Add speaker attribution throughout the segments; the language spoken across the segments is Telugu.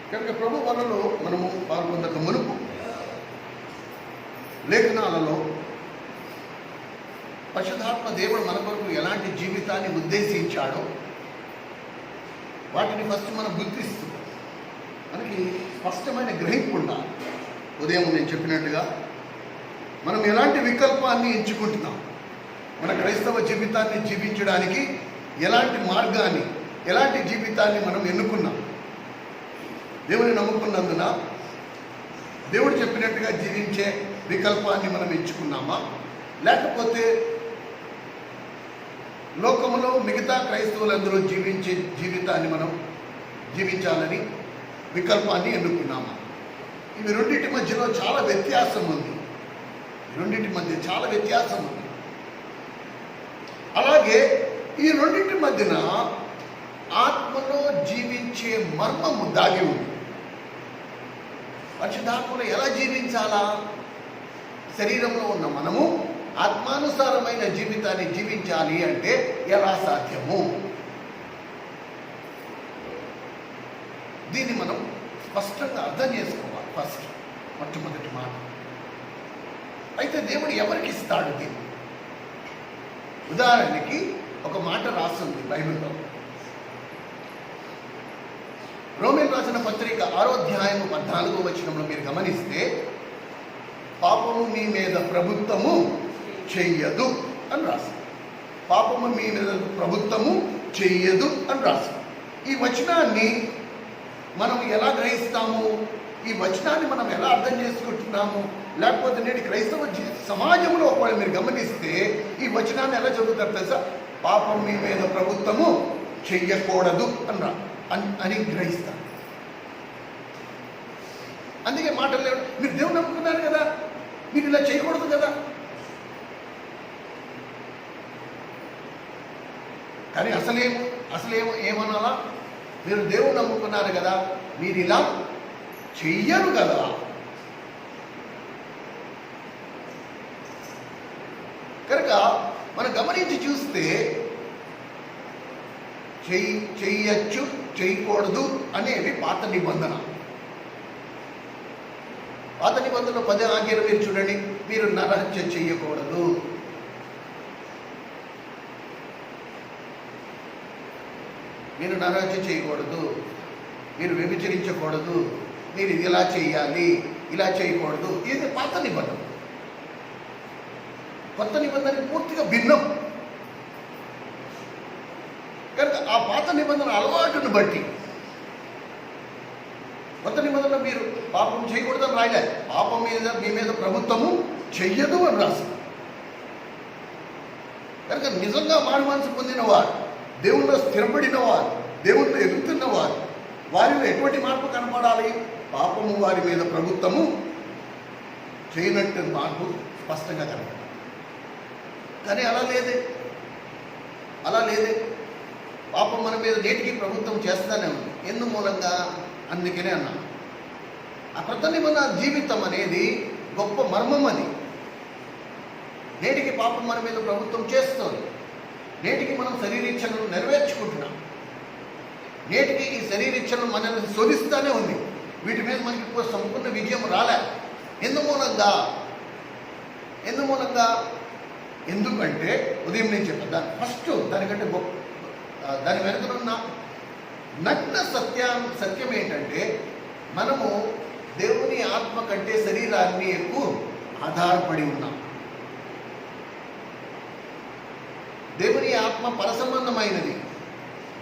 Speaker 1: కనుక ప్రభు వలలో మనము పాల్గొనక మునుపు లేఖనాలలో పరిశుద్ధాత్మ దేవుడు మన కొరకు ఎలాంటి జీవితాన్ని ఉద్దేశించాడో వాటిని ఫస్ట్ మనం గుర్తిస్తూ మనకి స్పష్టమైన గ్రహింపు ఉండాలి. ఉదయం నేను చెప్పినట్టుగా మనం ఎలాంటి వికల్పాన్ని ఎంచుకుంటున్నాం, మన క్రైస్తవ జీవితాన్ని జీవించడానికి ఎలాంటి మార్గాన్ని, ఎలాంటి జీవితాన్ని మనం ఎన్నుకున్నాం. దేవుని నమ్ముకున్నందున దేవుడు చెప్పినట్టుగా జీవించే వికల్పాన్ని మనం ఎంచుకున్నామా, లేకపోతే లోకంలో మిగతా క్రైస్తవులందరూ జీవించే జీవితాన్ని మనం జీవించాలని వికల్పాన్ని ఎన్నుకున్నామా? ఇవి రెండింటి మధ్యలో చాలా వ్యత్యాసం ఉంది. రెండింటి మధ్య చాలా వ్యత్యాసం ఉంది. అలాగే ఈ రెండింటి మధ్యన ఆత్మలో జీవించే మర్మము దాగి ఉంది. పరిశుద్ధాత్మలో ఎలా జీవించాలా? శరీరంలో ఉన్న మనము ఆత్మానుసారమైన జీవితాన్ని జీవించాలి అంటే ఎలా సాధ్యము? దీన్ని మనం స్పష్టంగా అర్థం చేసుకోవాలి. ఫస్ట్ మొట్టమొదటి మాట. అయితే దేవుడు ఎవరికి ఇస్తాడు దీన్ని? ఉదాహరణకి ఒక మాట రాస్తుంది బైబిల్లో. రోమీయులకు రాసిన పత్రిక 6వ అధ్యాయము 14వ వచనంలో మీరు గమనిస్తే, పాపము మీ మీద ప్రభుత్వము చెయ్యదు అని రాసింది. పాపము మీ మీద ప్రభుత్వము చెయ్యదు అని రాసింది. ఈ వచనాన్ని మనం ఎలా గ్రహిస్తాము? ఈ వచనాన్ని మనం ఎలా అర్థం చేసుకుంటున్నాము? లేకపోతే నేటి క్రైస్తవ సమాజంలో ఒకవేళ మీరు గమనిస్తే ఈ వచనాన్ని ఎలా చదువుతారు తెలుసా? పాపం మీ మీద ప్రభుత్వము చెయ్యకూడదు అని గ్రహిస్తారు. అందుకే మాటలు లేవు. మీరు దేవుని నమ్ముకున్నారు కదా, మీరు ఇలా చేయకూడదు కదా. కానీ అసలేమో ఏమనాలా? మీరు దేవుని నమ్ముకున్నారు కదా, మీరు ఇలా చెయ్యరు కదా. కనుక మనం గమనించి చూస్తే చెయ్యొచ్చు, చేయకూడదు అనేవి పాత నిబంధన. పాత నిబంధనలో 10 ఆజ్ఞలు మీరు చూడండి. మీరు నరహత్య చెయ్యకూడదు, మీరు నరహత్య చేయకూడదు, మీరు వ్యభిచరించకూడదు, మీరు ఇలా చేయాలి, ఇలా చేయకూడదు. ఇది పాత నిబంధన. కొత్త నిబంధన పూర్తిగా భిన్నం. కనుక ఆ పాత నిబంధన అలవాటును బట్టి కొత్త నిబంధనలో మీరు పాపం చేయకూడదని రాయలే. పాపం మీద మీ మీద ప్రభుత్వము చెయ్యదు అని రాసింది. కనుక నిజంగా మారు మనసు పొందినవారు, దేవుల్లో స్థిరపడిన వారు, దేవుల్లో ఎదుగుతున్నవారు, వారిలో ఎటువంటి మార్పు కనపడాలి? పాపము వారి మీద ప్రభుత్వము చేయనట్టు మార్పు స్పష్టంగా కనపడాలి. కానీ అలా లేదే. పాపం మన మీద నేటికి ప్రభుత్వం చేస్తూనే ఉంది. ఎందు మూలంగా? అందుకనే అన్నాను, ఆ కొత్త నిబంధన జీవితం అనేది గొప్ప మర్మం. అని నేటికి పాపం మన మీద ప్రభుత్వం చేస్తుంది. నేటికి మనం శరీరీచ్ఛలను నెరవేర్చుకుంటున్నాం. నేటికి ఈ శరీరీచ్ఛలను మనల్ని శోధిస్తూనే ఉంది. వీటి మీద మనకి సంపూర్ణ విజయం రాలే. ఎందు మూలంగా? ఎందుకంటే ఉదయం నేను చెప్పాను, ఫస్ట్ దానికంటే దాని వెనుకనున్న నగ్న సత్యం ఏంటంటే, మనము దేవుని ఆత్మ కంటే శరీరాన్ని ఎక్కువ ఆధారపడి ఉన్నాం. దేవుని ఆత్మ పరసంబంధమైనది.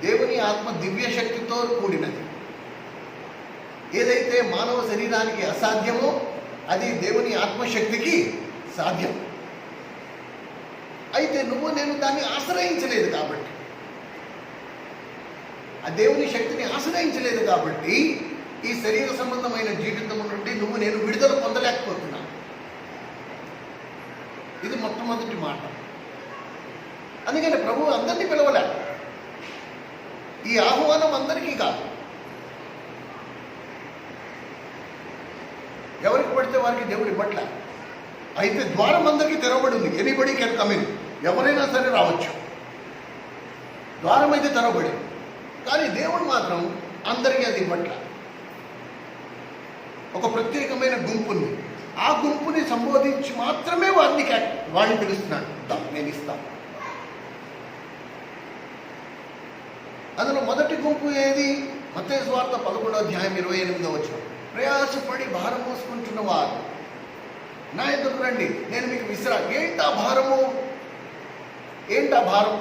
Speaker 1: దేవుని ఆత్మ దివ్య శక్తితో కూడినది. ఏదైతే మానవ శరీరానికి అసాధ్యమో అది దేవుని ఆత్మశక్తికి సాధ్యం. అయితే నేను దాన్ని ఆశ్రయించలేదు కాబట్టి, ఆ దేవుని శక్తిని ఆశ్రయించలేదు కాబట్టి ఈ శరీర సంబంధమైన జీవితం నుండి నేను విడుదల పొందలేకపోతున్నాను. ఇది మొట్టమొదటి మాట. అందుకని ప్రభువు అందరినీ పిలవలే. ఈ ఆహ్వానం అందరికీ కాదు. ఎవరికి పడితే వారికి దేవుడు ఇవ్వట్లే. అయితే ద్వారం అందరికీ తెరవబడి ఉంది. Anybody can come in. ఎవరైనా సరే రావచ్చు. ద్వారం అయితే తెరవబడి, కానీ దేవుడు మాత్రం అందరికీ అది ఇవ్వట్లే. ఒక ప్రత్యేకమైన గుంపుని, ఆ గుంపుని సంబోధించి మాత్రమే వాడిని పిలుస్తున్నాడు. నేను ఇస్తాను. అందులో మొదటి గుంపు ఏది? మత్తయి సువార్త 11వ అధ్యాయం 28వ వచనం. ప్రయాసపడి భారం మోసుకుంటున్న వారు నా ఎదురు రండి, నేను మీకు ఏంటా భారము? ఏంటా భారం?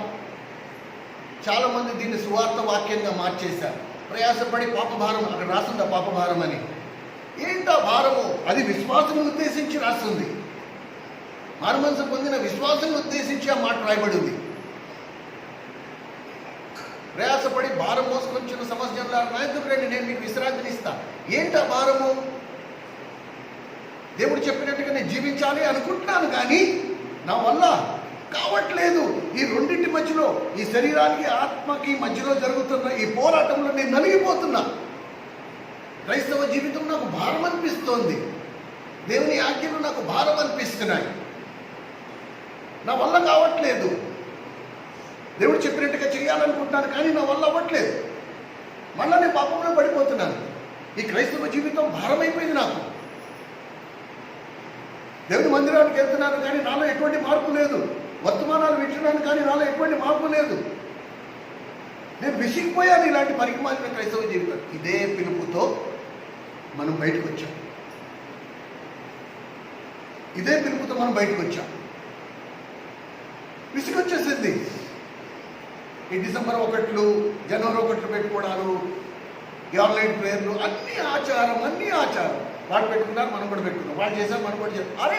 Speaker 1: చాలా మంది దీన్ని సువార్త వాక్యంగా మార్చేశారు. ప్రయాసపడి పాపభారం, అక్కడ రాస్తుందా పాపభారం అని? ఏంటా భారము? అది విశ్వాసం ఉద్దేశించి రాస్తుంది. మారుమనసు పొందిన విశ్వాసం ఉద్దేశించి ఆ మాట రాయబడింది. ప్రయాసపడి భారం మోసుకొచ్చిన సమస్యలు నా ఎదురు రండి, నేను మీకు విశ్రాంతిని ఇస్తా. ఏంటా భారము? దేవుడు చెప్పినట్టుగా నేను జీవించాలి అనుకుంటున్నాను, కానీ నా వల్ల కావట్లేదు. ఈ రెండింటి మధ్యలో, ఈ శరీరానికి ఆత్మకి మధ్యలో జరుగుతున్న ఈ పోరాటంలో నేను నలిగిపోతున్నా. క్రైస్తవ జీవితం నాకు భారం అనిపిస్తోంది. దేవుని ఆజ్ఞలు నాకు భారం అనిపిస్తున్నాయి. నా వల్ల కావట్లేదు. దేవుడు చెప్పినట్టుగా చేయాలనుకుంటున్నాను, కానీ నా వల్ల అవ్వట్లేదు. మళ్ళా నేను పాపంలో పడిపోతున్నాను. ఈ క్రైస్తవ జీవితం భారమైపోయింది నాకు. దేవుని మందిరానికి వెళ్తున్నాను, కానీ నాలో ఎటువంటి మార్పు లేదు. వర్తమానాలు వింటున్నాను, కానీ నాలో ఎటువంటి మార్పు లేదు. నేను విసిగిపోయాను ఇలాంటి పరిమాణమైన క్రైస్తవ జీవితం. ఇదే పిలుపుతో మనం బయటకు వచ్చాం. ఇదే పిలుపుతో మనం బయటకు వచ్చాం. విసిగొచ్చేసింది. ఈ డిసెంబర్ 1, జనవరి 1 పెట్టుకోవడాలు, ఈ ఆన్లైన్ ప్రేయర్లు, అన్ని ఆచారం. వాళ్ళు పెట్టుకున్నారు, మనం కూడా పెట్టుకున్నాం. వాళ్ళు చేశారు, మనం కూడా చేస్తాం. అరే,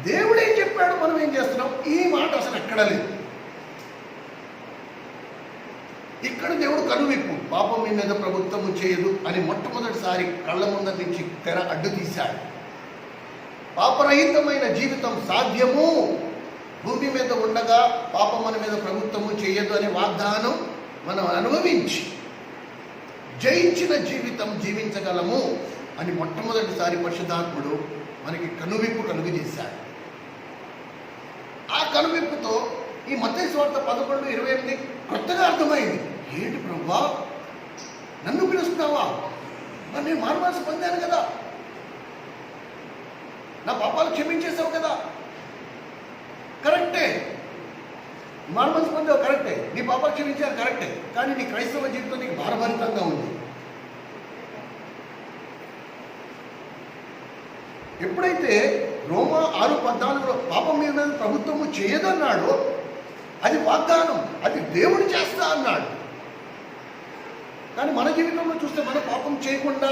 Speaker 1: దేవుడు ఏం చెప్పాడు, మనం ఏం చేస్తున్నాం? ఈ మాట అసలు ఎక్కడ లేదు. ఇక్కడ దేవుడు కనువిప్పు, పాపం మీ మీద ప్రభుత్వము చేయదు అని మొట్టమొదటిసారి కళ్ళ ముందర నుంచి తెర అడ్డు తీశాడు. పాపరహితమైన జీవితం సాధ్యము, భూమి మీద ఉండగా పాపం మన మీద ప్రభుత్వము చేయదు అనే వాగ్దానం మనం అనుభవించి జయించిన జీవితం జీవించగలము అని మొట్టమొదటిసారి పరిశుద్ధాత్ముడు మనకి కనువిప్పు కలుగజేశాడు. ఆ కనువిప్పుతో ఈ మత్తయి సువార్త 11:28 కొత్తగా అర్థమైంది. ఏంటి ప్రభువా, నన్ను పిలుస్తున్నావా? మరి నేను మారుమనసు పొందాను కదా, నా పాపాలు క్షమించేసావు కదా. కరెక్టే, మారుమనసు పొందావు, కరెక్టే, నీ పాపాలు క్షమించారు, కరెక్టే. కానీ నీ క్రైస్తవ జీవితం నీకు భారభరితంగా ఉంది. ఎప్పుడైతే రోమా 6:14 పాపం మీద ప్రభుత్వము చేయదన్నాడో అది వాగ్దానం, అది దేవుడు చేస్తా అన్నాడు. కానీ మన జీవితంలో చూస్తే మనం పాపం చేయకుండా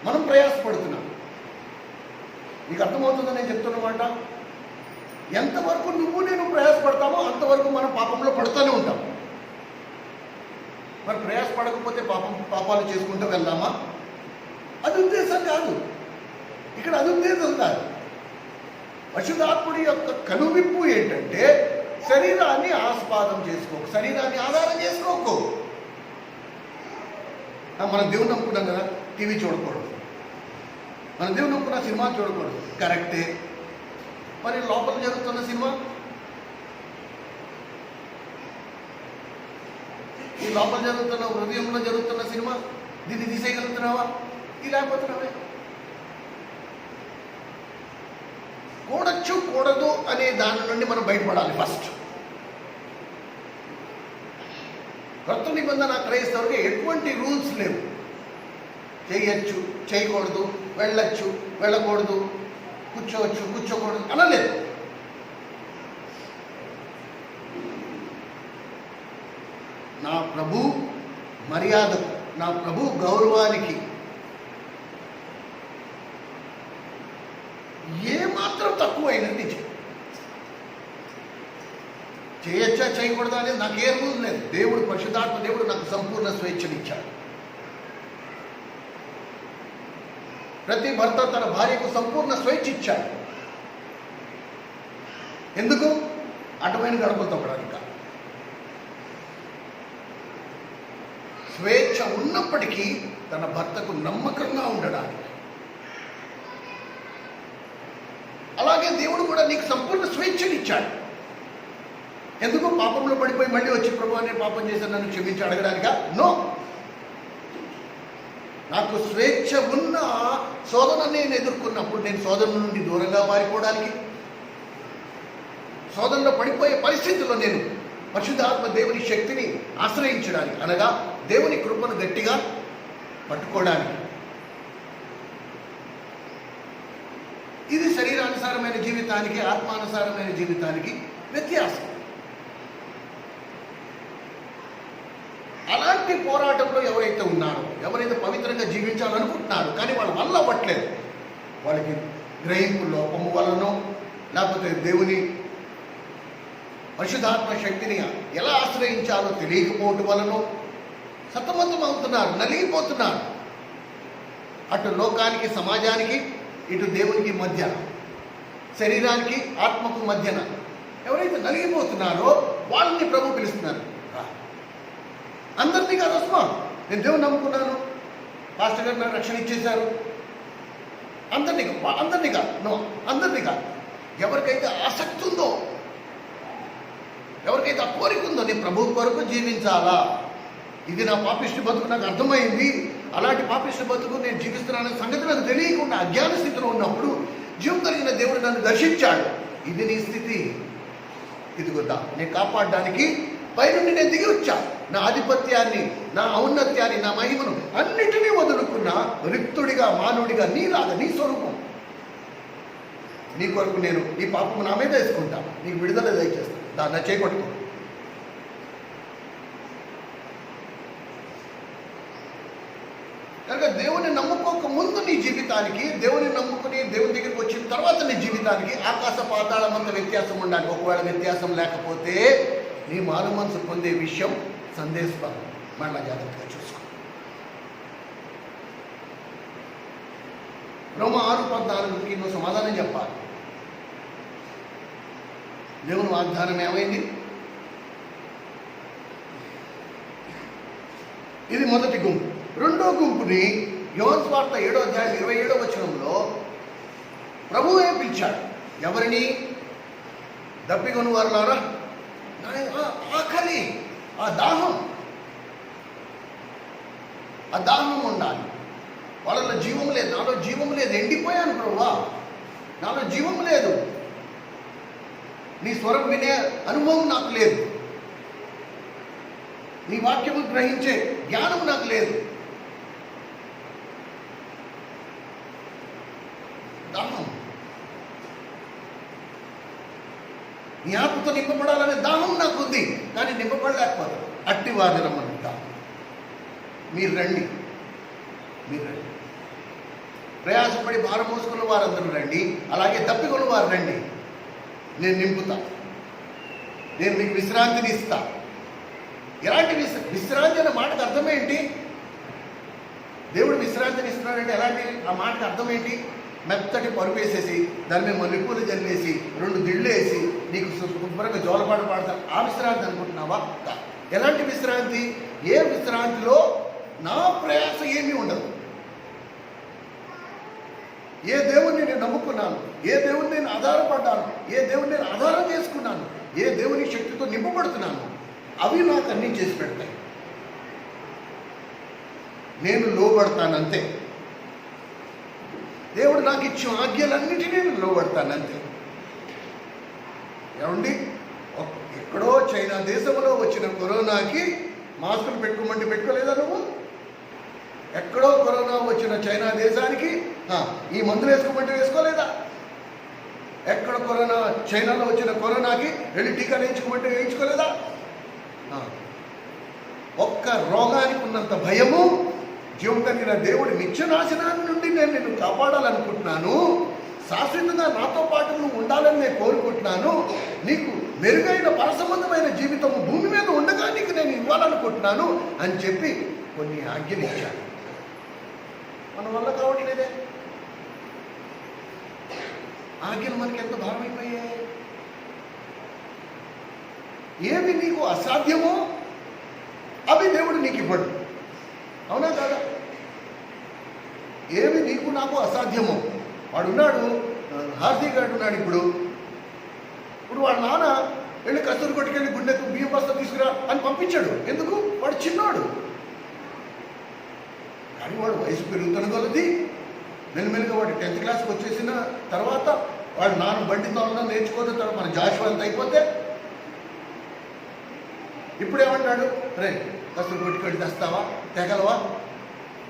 Speaker 1: మనం ప్రయాసపడుతున్నాం. నీకు అర్థమవుతుందని నేను చెప్తున్నమాట. ఎంతవరకు నువ్వు నేను ప్రయాసపడతామో అంతవరకు మనం పాపంలో పడుతూనే ఉంటాం. మరి ప్రయాసపడకపోతే పాపాలు చేసుకుంటూ వెళ్దామా? అది ఉద్దేశం కాదు. ఇక్కడ అది ఉద్దేశం కాదు. పరిశుద్ధాత్ముడి యొక్క కనువిప్పు ఏంటంటే, శరీరాన్ని ఆస్పాదం చేసుకోకు, శరీరాన్ని ఆధారం చేసుకోకు. మనం దేవుని నమ్ముకున్నాం కదా, టీవీ చూడకూడదు. మనం దేవుని నమ్ముకున్న సినిమా చూడకూడదు, కరెక్టే. మరి లోపల జరుగుతున్న సినిమా, ఈ లోపల జరుగుతున్న హృదయంలో జరుగుతున్న సినిమా, దీన్ని తీసేయగలుగుతున్నావా? లేకపోతున్నావే. కూడచ్చు కూడదు అనే దాని నుండి మనం బయటపడాలి ఫస్ట్. కొత్త నిబంధన క్రైస్తవుడికి ఎటువంటి రూల్స్ లేవు. చేయొచ్చు, చేయకూడదు, వెళ్ళొచ్చు, వెళ్ళకూడదు, కూర్చోవచ్చు, కూర్చోకూడదు అనలేదు. నా ప్రభు మర్యాదకు, నా ప్రభు గౌరవానికి ఏమాత్రం తక్కువైనది చేయొచ్చా చేయకూడదా అనేది నాకు ఏ రూల్ లేదు. దేవుడు, పరిశుద్ధాత్మ దేవుడు నాకు సంపూర్ణ స్వేచ్ఛనిచ్చాడు. ప్రతి భర్త తన భార్యకు సంపూర్ణ స్వేచ్ఛ ఇచ్చాడు. ఎందుకు? అటమైన గడపలు తొక్కడానికి. స్వేచ్ఛ ఉన్నప్పటికీ తన భర్తకు నమ్మకంగా ఉండడానికి. అలాగే దేవుడు కూడా నీకు సంపూర్ణ స్వేచ్ఛనిచ్చాడు. ఎందుకు? పాపంలో పడిపోయి మళ్ళీ వచ్చి ప్రభు నేను పాపం చేశాను, నన్ను క్షమించి అడగడానికా? నో. నాకు స్వేచ్ఛ ఉన్న శోధన నేను ఎదుర్కొన్నప్పుడు నేను శోధన నుండి దూరంగా పారిపోవడానికి, శోధనలో పడిపోయే పరిస్థితుల్లో నేను పరిశుద్ధాత్మ దేవుని శక్తిని ఆశ్రయించడానికి, అనగా దేవుని కృపను గట్టిగా పట్టుకోవడానికి. ఇది శరీరానుసారమైన జీవితానికి, ఆత్మానుసారమైన జీవితానికి వ్యత్యాసం. అలాంటి పోరాటంలో ఎవరైతే ఉన్నారో, ఎవరైతే పవిత్రంగా జీవించాలనుకుంటున్నారో కానీ వాళ్ళ వల్ల అవ్వట్లేదు, వాళ్ళకి గ్రహింపు లోపము వలనో లేకపోతే దేవుని పరిశుద్ధాత్మ శక్తిని ఎలా ఆశ్రయించాలో తెలియకపోవటం వలనో సతమతం అవుతున్నారు, నలిగిపోతున్నారు. అటు లోకానికి, సమాజానికి, ఇటు దేవునికి మధ్య, శరీరానికి ఆత్మకు మధ్యన ఎవరైతే నలిగిపోతున్నారో వాళ్ళని ప్రభు పిలుస్తున్నారు. అందరినీ కాదు, వస్తున్నా నేను దేవుని నమ్ముకున్నాను, పాస్టర్ గారు నాకు రక్షణ ఇచ్చేశారు, అందరినీ కాదు. ఎవరికైతే ఆసక్తి ఉందో, ఎవరికైతే ఆ కోరిక ఉందో నేను ప్రభు కొరకు జీవించాలా, ఇది నా పాపిష్టి బతుకు నాకు అర్థమైంది, అలాంటి పాపిష్టి బతుకు నేను జీవిస్తున్నాననే సంగతి నాకు తెలియకుండా అజ్ఞాన స్థితిలో ఉన్నప్పుడు జీవం కలిగిన దేవుడు నన్ను దర్శించాడు. ఇది నీ స్థితి, ఇదిగొద్దా నేను కాపాడడానికి పైనుండి నేను దిగి వచ్చా. నా ఆధిపత్యాన్ని, నా ఔన్నత్యాన్ని, నా మహిమను అన్నిటినీ వదులుకున్న రిక్తుడిగా, మానవుడిగా, నీలాగా, నీ స్వరూపం, నీ కొరకు నేను ఈ పాపము నా మీద వేసుకుంటా, నీకు విడుదల దయచేస్తాను, దాన్ని చేపట్టుకో. కనుక దేవుని నమ్ముకోక ముందు నీ జీవితానికి, దేవుని నమ్ముకుని దేవుని దగ్గరికి వచ్చిన తర్వాత నీ జీవితానికి ఆకాశ పాతాళమంత వ్యత్యాసం ఉండాలి. ఒకవేళ వ్యత్యాసం లేకపోతే నీ మారు మనసు పొందే విషయం సందేశం. మళ్ళా జాగ్రత్తగా చూసుకో. రోమ 6:14కి నువ్వు సమాధానం చెప్పాలి. దేవుని వాగ్దానం ఏమైంది? ఇది మొదటి గుంపు. రెండో గుంపుని యోహాను సువార్త 7:27 ప్రభువే పిలిచాడు. ఎవరిని? దప్పిగొను వారులారా, ఆకలి, ఆ దాహం ఉండాలి. వాళ్ళలో జీవం లేదు, నాలో జీవం లేదు, ఎండిపోయాను ప్రభువా, నాలో జీవం లేదు, నీ స్వరం వినే అనుభవం నాకు లేదు, నీ వాక్యము గ్రహించే జ్ఞానం నాకు లేదు. దాహం, నీ ఆత్మతో నింపబడాలనే దాహం నాకు ఉంది, కానీ నింపబడలేకపోతే అట్టి వారిని రమ్మనంట. మీరు రండి, ప్రయాసపడి భారం మోసుకున్న వారందరూ రండి, అలాగే తప్పికొన్న వారు రండి, నేను నింపుతా, నేను మీకు విశ్రాంతిని ఇస్తా. ఎలాంటి విశ్రాంతి అనే మాటకు అర్థం ఏంటి? దేవుడు విశ్రాంతిని ఇస్తున్నాడంటే ఎలాంటి? ఆ మాటకు అర్థం ఏంటి? మెత్తటి పరుపు వేసేసి దాని మీద మల్లెపూలు జల్లేసి 2 దిళ్ళు వేసి నీకు శుభ్రంగా జోలపాట పాడతాను, ఆ విశ్రాంతి అనుకుంటున్నావా? ఎలాంటి విశ్రాంతి? ఏ విశ్రాంతిలో నా ప్రయాస ఏమీ ఉండదు. ఏ దేవుణ్ణి నేను నమ్ముకున్నాను, ఏ దేవుణ్ణి నేను ఆధారపడ్డాను, ఏ దేవుణ్ణి నేను ఆధారం చేసుకున్నాను, ఏ దేవుని శక్తితో నింపబడుతున్నాను, అవి నాకు అన్నీ చేసి పెడతాయి. నేను లోబడతానంతే. దేవుడు నాకు ఇచ్చిన ఆజ్ఞలన్నిటినీ నేను లోబడతానంతే. ఏమండి, ఎక్కడో చైనా దేశంలో వచ్చిన కరోనాకి మాస్కులు పెట్టుకోమంటే పెట్టుకోలేదా నువ్వు? ఎక్కడో కరోనా వచ్చిన చైనా దేశానికి ఈ మందులు వేసుకోమంటే వేసుకోలేదా? ఎక్కడ చైనాలో వచ్చిన కరోనాకి వెళ్ళి టీకా వేయించుకోమంటే వేయించుకోలేదా? ఒక్క రోగానికి ఉన్నంత భయము జీవం కలిగిన దేవుడు నిత్యనాశనాన్ని నుండి నేను నిన్ను కాపాడాలనుకుంటున్నాను, శాశ్వతంగా నాతో పాటు నువ్వు ఉండాలని నేను కోరుకుంటున్నాను, నీకు మెరుగైన పరసంబంధమైన జీవితము భూమి మీద ఉండగా నీకు నేను ఇవ్వాలనుకుంటున్నాను అని చెప్పి కొన్ని ఆజ్ఞలు ఇచ్చాను. మన వల్ల కావట్లేదే. ఆజ్ఞలు మనకి ఎంత భారమైపోయాయి. ఏవి నీకు అసాధ్యమో అవి దేవుడు నీకు ఇవ్వడు. అవునా కాదా? ఏవి నీకు నాకు అసాధ్యమో, వాడున్నాడు, హార్దిక్ గారు ఉన్నాడు. ఇప్పుడు వాడు నాన్న వెళ్ళి కస్తూరి కొట్టుకెళ్ళి గుండెకు బియ్యం బస్తా తీసుకురా అని పంపించాడు. ఎందుకు? వాడు చిన్నాడు. కానీ వాడు వయసు పెరుగుతున్న కొలది మెల్లిమెల్లిగా వాడు 10th క్లాస్కి వచ్చేసిన తర్వాత వాడు నాన్న బండి తోలడం నేర్చుకోవడం తర్వాత మన జాషువా అంత అయిపోతే ఇప్పుడేమంటాడు, రే కసులు కొట్టుకొని తెస్తావా, తెగలవా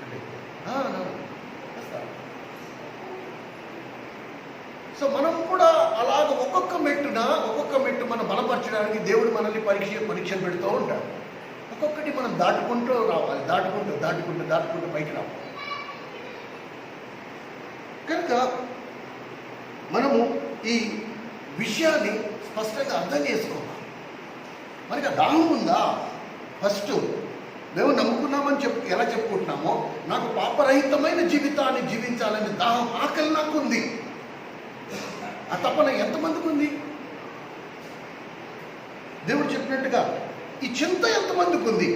Speaker 1: అంటే తెస్తా. సో మనం కూడా అలాగ ఒక్కొక్క మెట్టు మనం బలపరచడానికి దేవుడు మనల్ని పరీక్షలు పెడుతూ ఉంటాడు. ఒక్కొక్కటి మనం దాటుకుంటూ రావాలి, దాటుకుంటూ పైకి రావాలి. కనుక మనము ఈ విషయాన్ని స్పష్టంగా అర్థం చేసుకోవాలి. మనకి ఆ దాహం ఉందా? ఫస్ట్ మేము నమ్ముకున్నామని ఎలా చెప్పుకుంటున్నామో, నాకు పాపరహితమైన జీవితాన్ని జీవించాలనే దాహం, ఆకలి నాకు ఉంది. ఆ తపన ఎంతమందికి ఉంది? దేవుడు చెప్పినట్టుగా ఈ చింత ఎంతమందికి ఉంది?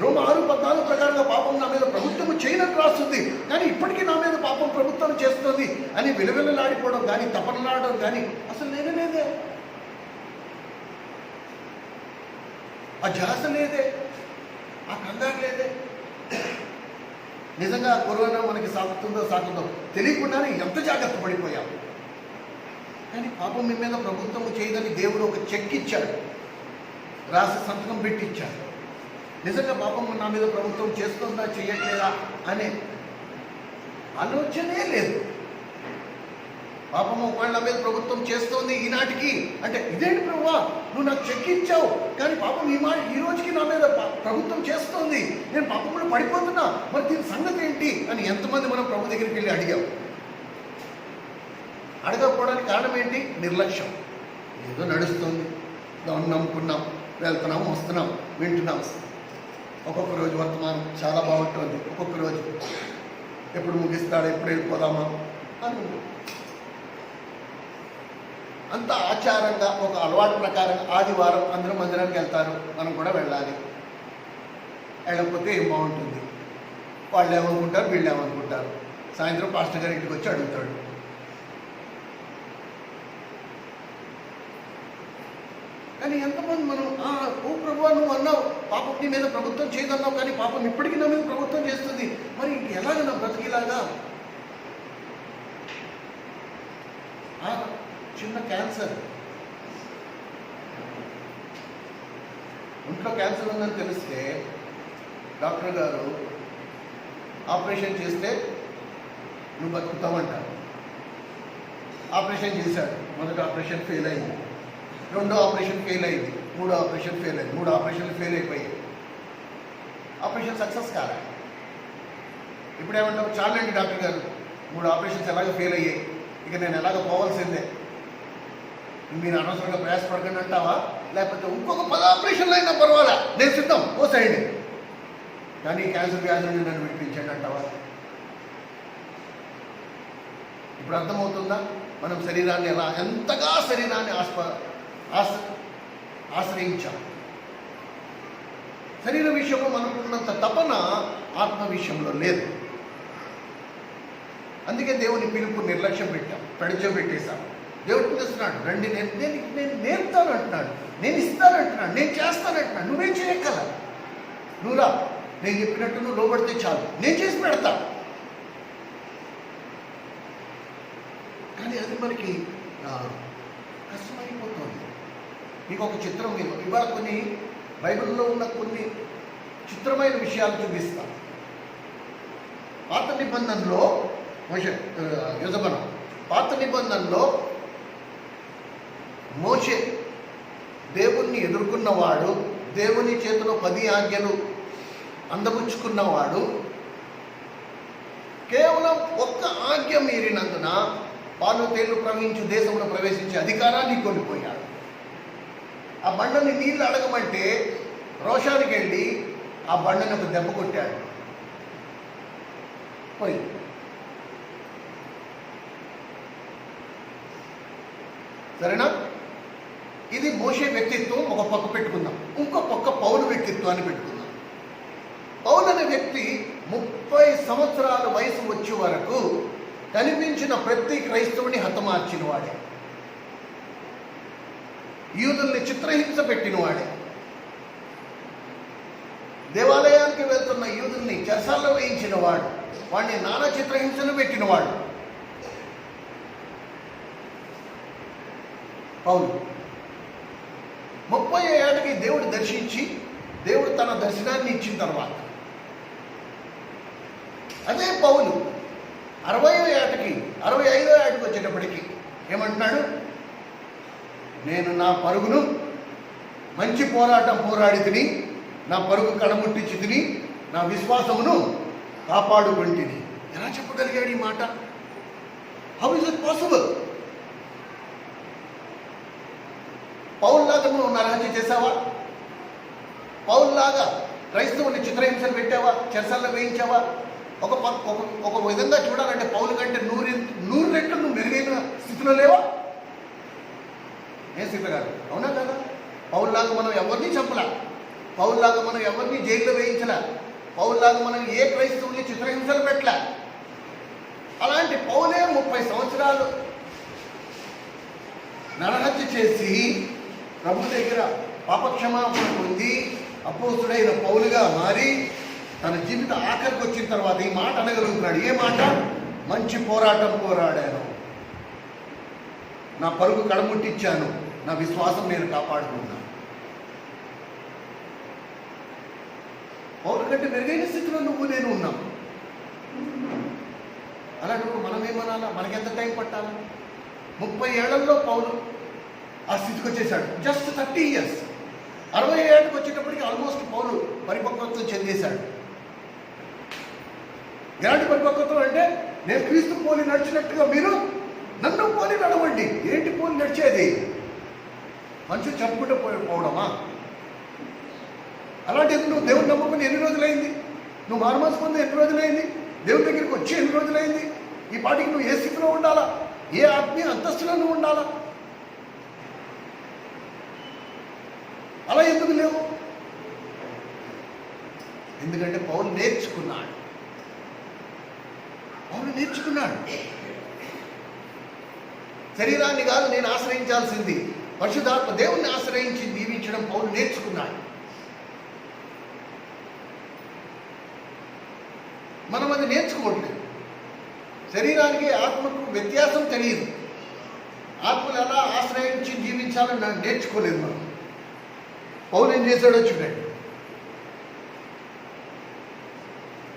Speaker 1: రోమ 6:14 ప్రకారంగా పాపం నా మీద ప్రభుత్వం చేయనట్టు రాస్తుంది, కానీ ఇప్పటికీ నా మీద పాపం ప్రభుత్వం చేస్తుంది అని విలవిలలాడిపోవడం కానీ, తపనలాడడం కానీ అసలు లేదే. ఆ ధ్యాస లేదే, ఆ కంగారు లేదే. నిజంగా కరోనా మనకి సాగుతుందో తెలియకుండానే ఎంత జాగ్రత్త పడిపోయాం. కానీ పాపం మీ మీద ప్రభుత్వం చేయదని దేవుడు ఒక చెక్ ఇచ్చాడు, రాసి సంతకం పెట్టిచ్చాడు. నిజంగా పాపం నా మీద ప్రభుత్వం చేస్తుందా చేయట్లేదా అనే ఆలోచనే లేదు. పాపం ఒకవేళ నా మీద ప్రభుత్వం చేస్తోంది ఈనాటికి అంటే, ఇదేంటి ప్రభువా నువ్వు నాకు చెక్ ఇచ్చావు, కానీ పాపం ఈ రోజుకి నా మీద ప్రభుత్వం చేస్తోంది, నేను పాపంలో పడిపోతున్నా, మరి దీని సంగతి ఏంటి అని ఎంతమంది మనం ప్రభు దగ్గరికి వెళ్ళి అడిగాం? అడగకపోవడానికి కారణం ఏంటి? నిర్లక్ష్యం. ఏదో నడుస్తుంది, దాన్ని నమ్ముకున్నాం, వెళ్తున్నాం, వస్తున్నాం, వింటున్నాం. ఒక్కొక్క రోజు వర్తమానం చాలా బాగుంటుంది, ఒక్కొక్క రోజు ఎప్పుడు ముగిస్తాడా, ఎప్పుడు వెళ్ళిపోదామా అని అంత ఆచారంగా ఒక అలవాటు ప్రకారంగా ఆదివారం అందరూ మందిరానికి వెళ్తారు, మనం కూడా వెళ్ళాలి. వెళ్ళకపోతే ఏం బాగుంటుంది? వాళ్ళు ఏమనుకుంటారు, వీళ్ళు ఏమనుకుంటారు. సాయంత్రం పాస్టర్ గారి ఇంటికి వచ్చి అడుగుతాడు, కానీ ఎంతమంది మనం ఓ ప్రభువా నువ్వు అన్నావు పాపం నీ మీద ప్రభుత్వం చేయదన్నావు, కానీ పాపం ఇప్పటికీ నా మీద ప్రభుత్వం చేస్తుంది, మరి ఇంక ఎలాగ నా బ్రతికిలాగా? చిన్న క్యాన్సర్, ఒంట్లో క్యాన్సర్ ఉందని తెలిస్తే డాక్టర్ గారు ఆపరేషన్ చేస్తే నువ్వు బతుకుతావంటారు. ఆపరేషన్ చేశాడు, మొదటి ఆపరేషన్ ఫెయిల్ అయింది, రెండో ఆపరేషన్ ఫెయిల్ అయింది, మూడో ఆపరేషన్ ఫెయిల్ అయింది, 3 ఆపరేషన్లు ఫెయిల్ అయిపోయాయి. ఆపరేషన్ సక్సెస్ కాలే. ఇప్పుడు ఏమంటారు, చాలండి డాక్టర్ గారు 3 ఆపరేషన్స్ ఎలాగో ఫెయిల్ అయ్యాయి, ఇక నేను ఎలాగో పోవాల్సిందే, మీరు అనవసరంగా ప్రయాసపడకండి అంటావా? లేకపోతే ఇంకొక 10 ఆపరేషన్లు అయినా పర్వాలా, నేను సిద్ధం, పోసేయండి, కానీ క్యాన్సర్ వ్యాధి నుండి నన్ను విడిపించండి అంటావా? ఇప్పుడు అర్థమవుతుందా మనం శరీరాన్ని ఎంతగా శరీరాన్ని ఆశ్రయించాం. శరీర విషయంలో మనకున్నంత తపన ఆత్మ విషయంలో లేదు. అందుకే దేవుని పిలుపు నిర్లక్ష్యం పెట్టేశాం. దేవుడు పిలుస్తున్నాడు, రండి నేను నేర్పుతాను అంటున్నాడు, నేను ఇస్తాను అంటున్నాడు, నేను చేస్తాను అంటున్నాడు. నువ్వేం చేయగల, నువ్వురా, నేను చెప్పినట్టు నువ్వు లోబడితే చాలు, నేను చేసి పెడతా. కానీ అది మనకి కష్టమైపోతుంది. మీకు ఒక చిత్రం, ఇవాళ కొన్ని బైబిల్లో ఉన్న కొన్ని చిత్రమైన విషయాలు చూపిస్తాను. పాత నిబంధనలో పాత నిబంధనలో మోషే దేవుణ్ణి ఎదుర్కొన్నవాడు, దేవుని చేతిలో 10 ఆజ్ఞలు అందపుచ్చుకున్నవాడు, కేవలం ఒక్క ఆజ్ఞ మీరినందున పాలు తేళ్లు ప్రవహించు దేశంలో ప్రవేశించే అధికారాన్ని కోల్పోయాడు. ఆ బండని నీళ్ళు అడగమంటే రోషానికి వెళ్ళి ఆ బండని ఒక దెబ్బ కొట్టాడు, పోయి. సరేనా? ఇది మోషే వ్యక్తిత్వం ఒక పక్క పెట్టుకుందాం, ఇంకో పక్క పౌలు వ్యక్తిత్వాన్ని పెట్టుకుందాం. పౌలు అనే వ్యక్తి 30 సంవత్సరాల వయసు వచ్చే వరకు కనిపించిన ప్రతి క్రైస్తవుని హతమార్చిన వాడే, యూదుల్ని చిత్రహింస పెట్టిన వాడే, దేవాలయానికి వెళ్తున్న యూదుల్ని అపోస్తుల్ని చెరసాల్లో వేయించిన వాడు, వాడిని నానా చిత్రహింసలు పెట్టినవాడు పౌలు. 30 ఏళ్ళకి దేవుడు దర్శించి, దేవుడు తన దర్శనాన్ని ఇచ్చిన తర్వాత అదే పౌలు 65 ఏటకి వచ్చేటప్పటికి ఏమంటున్నాడు? నేను నా పరుగును మంచి పోరాటం పోరాడి తిని, నా పరుగు కడముట్టించి తిని, నా విశ్వాసమును కాపాడుకుంటుని. ఎలా చెప్పగలిగాడు ఈ మాట? How is it possible? పౌల్లాగా నువ్వు నరహత్య చేసావా? పౌల్లాగా క్రైస్తవుని చిత్రహింసలు పెట్టావా? చెరసాల్లో వేయించావా? ఒక విధంగా చూడాలంటే పౌలు కంటే 100 రెట్లు నువ్వు మెరుగైన స్థితిలో లేవా? ఏ సీత గారు, అవునా కదా? పౌల్లాగా మనం ఎవరిని చంపలా, పౌల్లాగా మనం ఎవరిని జైల్లో వేయించలా, పౌల్లాగా మనం ఏ క్రైస్తవుని చిత్రహింసలు పెట్టలా. అలాంటి పౌలే 30 సంవత్సరాలు నరహత్య చేసి ప్రభు దగ్గర పాపక్షమాపణ పొంది అపోస్తుడైన పౌలుగా మారి తన జీవిత ఆఖరికి వచ్చిన తర్వాత ఈ మాట అనగలుగుతున్నాడు. ఏ మాట? మంచి పోరాటం పోరాడాను, నా పరుగు కడముట్టించాను, నా విశ్వాసం నేను కాపాడుకున్నాను. పౌలు కంటే మెరుగైన స్థితిలో నువ్వు నేను ఉన్నాం. అలాంటి మనం ఏమనాలా? మనకెంత టైం పట్టాలా? 30 ఏళ్లలో పౌలు ఆ స్థితికి వచ్చేసాడు. Just 30 years. 60 ఏళ్ళకి వచ్చేటప్పటికి ఆల్మోస్ట్ పౌలు పరిపక్వత్వం చెందేశాడు. ఎలాంటి పరిపక్వత్వం అంటే, నేను క్రీస్తు పోలి నడిచినట్టుగా మీరు నన్ను పోలి నడవండి. ఏంటి పోలి నడిచేది? మనుషులు చంపుకుంటూ పోవడమా? అలాంటి నువ్వు దేవుని నమ్ముకుని ఎన్ని రోజులైంది? నువ్వు మారుమనసు పొంది ఎన్ని రోజులైంది? దేవుని దగ్గరికి వచ్చి ఎన్ని రోజులైంది? ఈ పాటికి నువ్వు ఏ స్థితిలో ఉండాలా? ఏ ఆత్మీయ అంతస్తులో నువ్వు ఉండాలా? అలా ఎందుకు లేవు? ఎందుకంటే పౌలు నేర్చుకున్నాడు. శరీరాన్ని కాదు నేను ఆశ్రయించాల్సింది, పరిశుద్ధాత్మ దేవుణ్ణి ఆశ్రయించి జీవించడం పౌలు నేర్చుకున్నాడు. మనం అది నేర్చుకోవట్లేదు. శరీరానికి ఆత్మకు వ్యత్యాసం తెలియదు. ఆత్మను ఎలా ఆశ్రయించి జీవించాలని నేర్చుకోలేదు మనం. పౌలు ఏం చేశాడో చూడండి.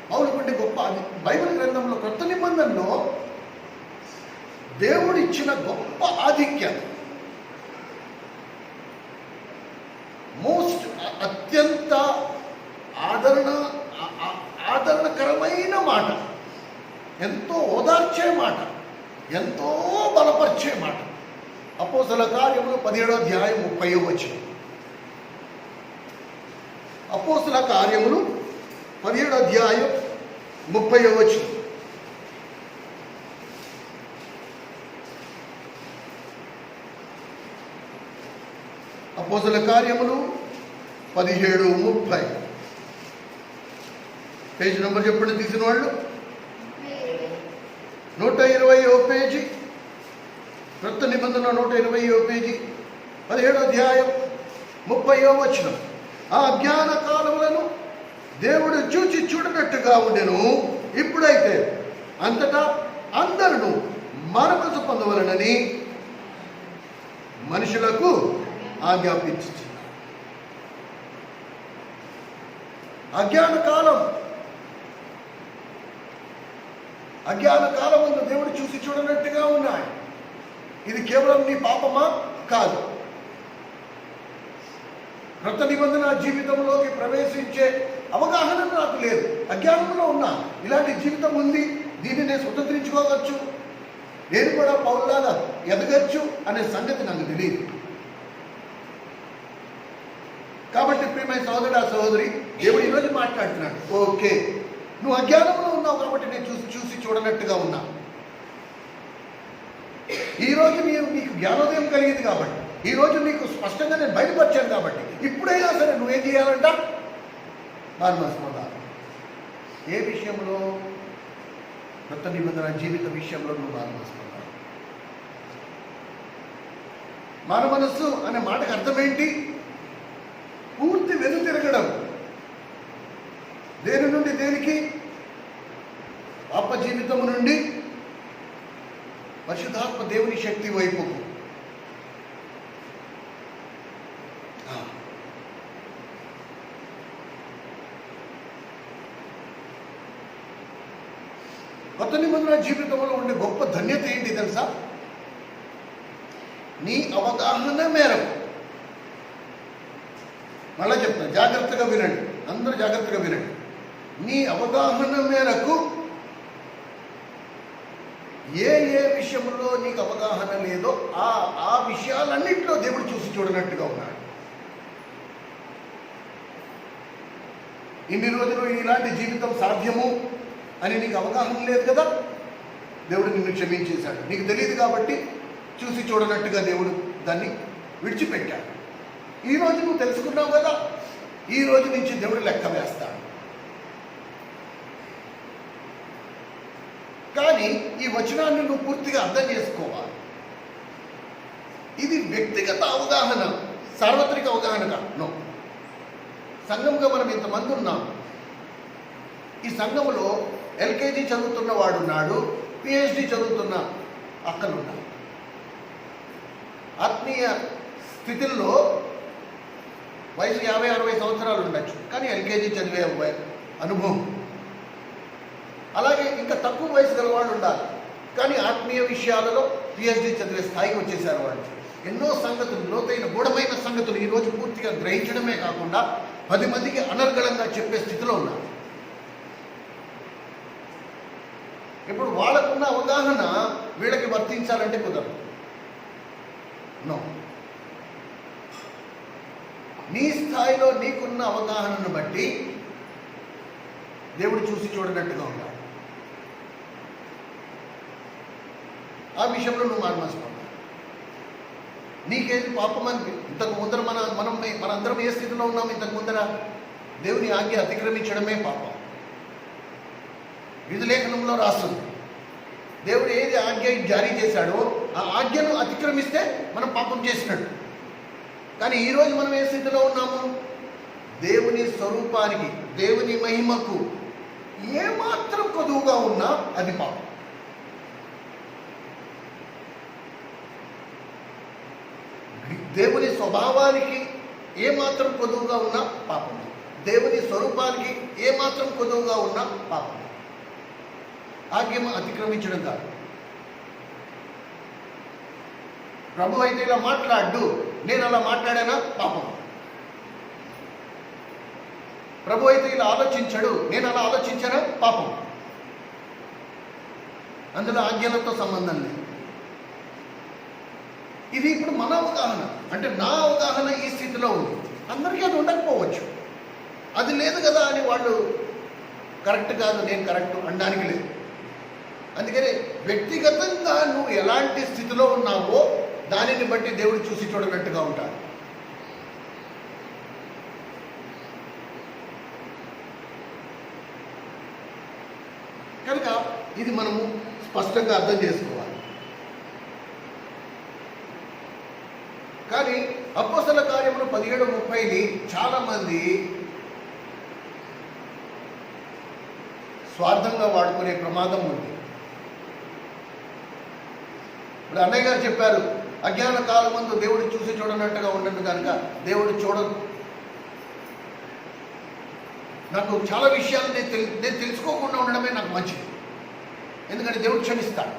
Speaker 1: పౌలు కంటే గొప్ప బైబిల్ గ్రంథంలో కొత్త నిబంధనలో దేవుడు ఇచ్చిన గొప్ప ఆధిక్యత, అత్యంత ఆదరణకరమైన మాట, ఎంతో ఓదార్చే మాట, ఎంతో బలపరిచే మాట. అపోస్తలుల కార్యములు 17వ అధ్యాయం 30వ వచనం. అపోస్తలుల కార్యములు 17వ అధ్యాయం 30వ వచనం. అపోస్తలుల కార్యములు 17:30. పేజ్ నెంబర్ చెప్పండి తీసిన వాళ్ళు. 120వ పేజీ, క్రొత్త నిబంధన 120వ పేజీ, 17వ అధ్యాయం 30వ వచనం. ఆ అజ్ఞాన కాలములను దేవుడు చూచి చూడనట్టుగా ఉండెను. ఇప్పుడైతే అంతటా అందరూ మారుమనసు పొందవలనని మనుషులకు ఆజ్ఞాపించుచున్నాడు. అజ్ఞాన కాలమును దేవుడు చూసి చూడనట్టుగా ఉన్నాడు. ఇది కేవలం నీ పాపమా? కాదు. క్రొత్త నిబంధన జీవితంలోకి ప్రవేశించే అవగాహన నాకు లేదు, అజ్ఞానంలో ఉన్నా. ఇలాంటి జీవితం ఉంది, దీన్ని నేను స్వతంత్రించుకోవచ్చు, నేను కూడా పౌరులాగా ఎదగచ్చు అనే సంగతి నాకు తెలియదు. కాబట్టి ప్రియమైన సహోదరుడా సహోదరి, దేవుడు ఈరోజు మాట్లాడుతున్నాడు. ఓకే, నువ్వు అజ్ఞానంలో ఉన్నావు కాబట్టి నేను చూసి చూడనట్టుగా ఉన్నా. ఈరోజు నీకు జ్ఞానోదయం కలిగింది కాబట్టి, ఈరోజు నీకు స్పష్టంగా నేను బయటపరిచాను కాబట్టి, ఇప్పుడైనా సరే నువ్వేం చేయాలంట? మారుమనసు పొందాలి. ఏ విషయంలో? కొత్త నిబంధన జీవిత విషయంలో నువ్వు మారుమనసు పొందాలి. మారుమనస్సు అనే మాటకు అర్థం ఏంటి? పూర్తి వెనుతిరగడం. దేని నుండి దేనికి? పాప జీవితం నుండి పరిశుద్ధాత్మ దేవుని శక్తి వైపుకు. కొత్త నిబంధన జీవితంలో ఉండే గొప్ప ధన్యత ఏంటి తెలుసా? నీ అవగాహన మేరకు, మళ్ళా చెప్తాను, జాగ్రత్తగా వినండి, అందరూ జాగ్రత్తగా వినండి. నీ అవగాహన మేరకు ఏ ఏ విషయంలో నీకు అవగాహన లేదో ఆ విషయాలన్నింటిలో దేవుడు చూసి చూడనట్టుగా ఉన్నాడు. ఇన్ని రోజులు ఇలాంటి జీవితం సాధ్యము అని నీకు అవగాహన లేదు కదా, దేవుడు నిన్ను క్షమించేశాడు. నీకు తెలియదు కాబట్టి చూసి చూడనట్టుగా దేవుడు దాన్ని విడిచిపెట్టాడు. ఈరోజు నువ్వు తెలుసుకున్నావు కదా, ఈ రోజు నుంచి దేవుడు లెక్క వేస్తాడు. కానీ ఈ వచనాన్ని నువ్వు పూర్తిగా అర్థం చేసుకోవాలి. ఇది వ్యక్తిగత అవగాహన, సార్వత్రిక అవగాహన కాదు. సంఘంగా మనం ఇంతమంది ఉన్నాం. ఈ సంఘంలో ఎల్కేజీ చదువుతున్న వాడున్నాడు, పిహెచ్డి చదువుతున్న అక్కలున్నారు. ఆత్మీయ స్థితిల్లో వయసు 50-60 సంవత్సరాలు ఉండొచ్చు, కానీ ఎల్కేజీ చదివే అనుభవం. అలాగే ఇంకా తక్కువ వయసు గల వాళ్ళు ఉండాలి, కానీ ఆత్మీయ విషయాలలో పిహెచ్డి చదివే స్థాయికి వచ్చేసారు వాళ్ళు. ఎన్నో సంగతులు, లోతైన గూఢమైన సంగతులు ఈరోజు పూర్తిగా గ్రహించడమే కాకుండా 10 మందికి అనర్గళంగా చెప్పే స్థితిలో ఉన్నారు. ఇప్పుడు వాళ్ళకున్న అవగాహన వీళ్ళకి వర్తించాలంటే కుదరదు. నో, నీ స్థాయిలో నీకున్న అవగాహనను బట్టి దేవుడు చూసి చూడనట్టుగా ఉన్నాడు. ఆ విషయంలో నువ్వు మారుమనసుకున్నావు. నీకేది పాపం అని ఇంతకు ముందర మనందరం ఏ స్థితిలో ఉన్నాం? ఇంతకు ముందర దేవుని ఆజ్ఞ అతిక్రమించడమే పాపం. విధి లేఖనంలో రాస్తుంది, దేవుడు ఏది ఆజ్ఞ జారీ చేశాడో ఆ ఆజ్ఞను అతిక్రమిస్తే మనం పాపం చేసినట్టు. కానీ ఈరోజు మనం ఏ స్థితిలో ఉన్నాము? దేవుని స్వరూపానికి, దేవుని మహిమకు ఏమాత్రం కొదువుగా ఉన్నా అది పాపం. దేవుని స్వభావానికి ఏమాత్రం కొదువుగా ఉన్నా పాపం. దేవుని స్వరూపానికి ఏమాత్రం కొదువుగా ఉన్నా పాపం. ఆజ్ఞ అతిక్రమించడం కాదు. ప్రభు అయితే ఇలా మాట్లాడు, నేను అలా మాట్లాడానా? పాపం. ప్రభు అయితే ఇలా ఆలోచించడు, నేను అలా ఆలోచించానా? పాపం. అందులో ఆజ్ఞలతో సంబంధం లేదు. ఇది ఇప్పుడు మన అవగాహన. అంటే నా అవగాహన ఈ స్థితిలో ఉంది, అందరికీ అది ఉండకపోవచ్చు. అది లేదు కదా అని వాళ్ళు కరెక్ట్ కాదు, నేను కరెక్ట్ అనడానికి లేదు. అందుకని వ్యక్తిగతంగా నువ్వు ఎలాంటి స్థితిలో ఉన్నావో దానిని బట్టి దేవుడు చూసి చూడనట్టుగా ఉంటాడు. కనుక ఇది మనము స్పష్టంగా అర్థం చేసుకోవాలి. కానీ అపోస్తల కార్యములు 17:30 చాలామంది స్వార్థంగా వాడుకునే ప్రమాదం ఉంది. ఇప్పుడు అన్నయ్య గారు చెప్పారు, అజ్ఞాన కాలం ముందు దేవుడు చూసి చూడనట్టుగా ఉండను కనుక దేవుడు చూడదు. నాకు చాలా విషయాలు నేను తెలుసుకోకుండా ఉండడమే నాకు మంచిది, ఎందుకంటే దేవుడు క్షమిస్తాడు.